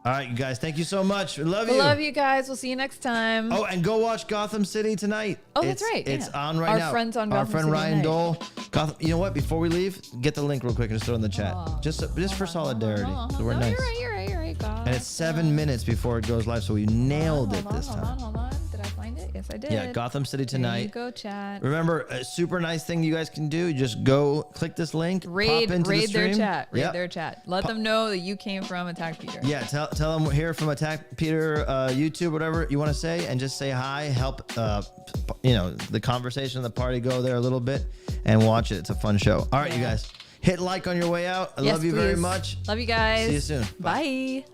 right, you guys. Thank you so much. We love you. We love you guys. We'll see you next time. Oh, and go watch Gotham City tonight. Oh, that's right. It's on now. Our friends on Gotham Our friend City Ryan tonight. Dole. Gotham. You know what? Before we leave, get the link real quick and just throw it in the chat. Just for solidarity. So we're nice. You're right. God. And it's 7 minutes before it goes live, so we nailed it this time. Hold on. Did I find it? Yes, I did. Yeah, Gotham City tonight. There you go, chat. Remember, a super nice thing you guys can do. You just go click this link, Raid pop into the stream. Their chat. Let them know that you came from Attack Peter. Yeah, tell them we're here from Attack Peter, YouTube, whatever you want to say, and just say hi. Help, the conversation, the party go there a little bit, and watch it. It's a fun show. All right, you guys, hit like on your way out. I love you very much. Love you guys. See you soon. Bye.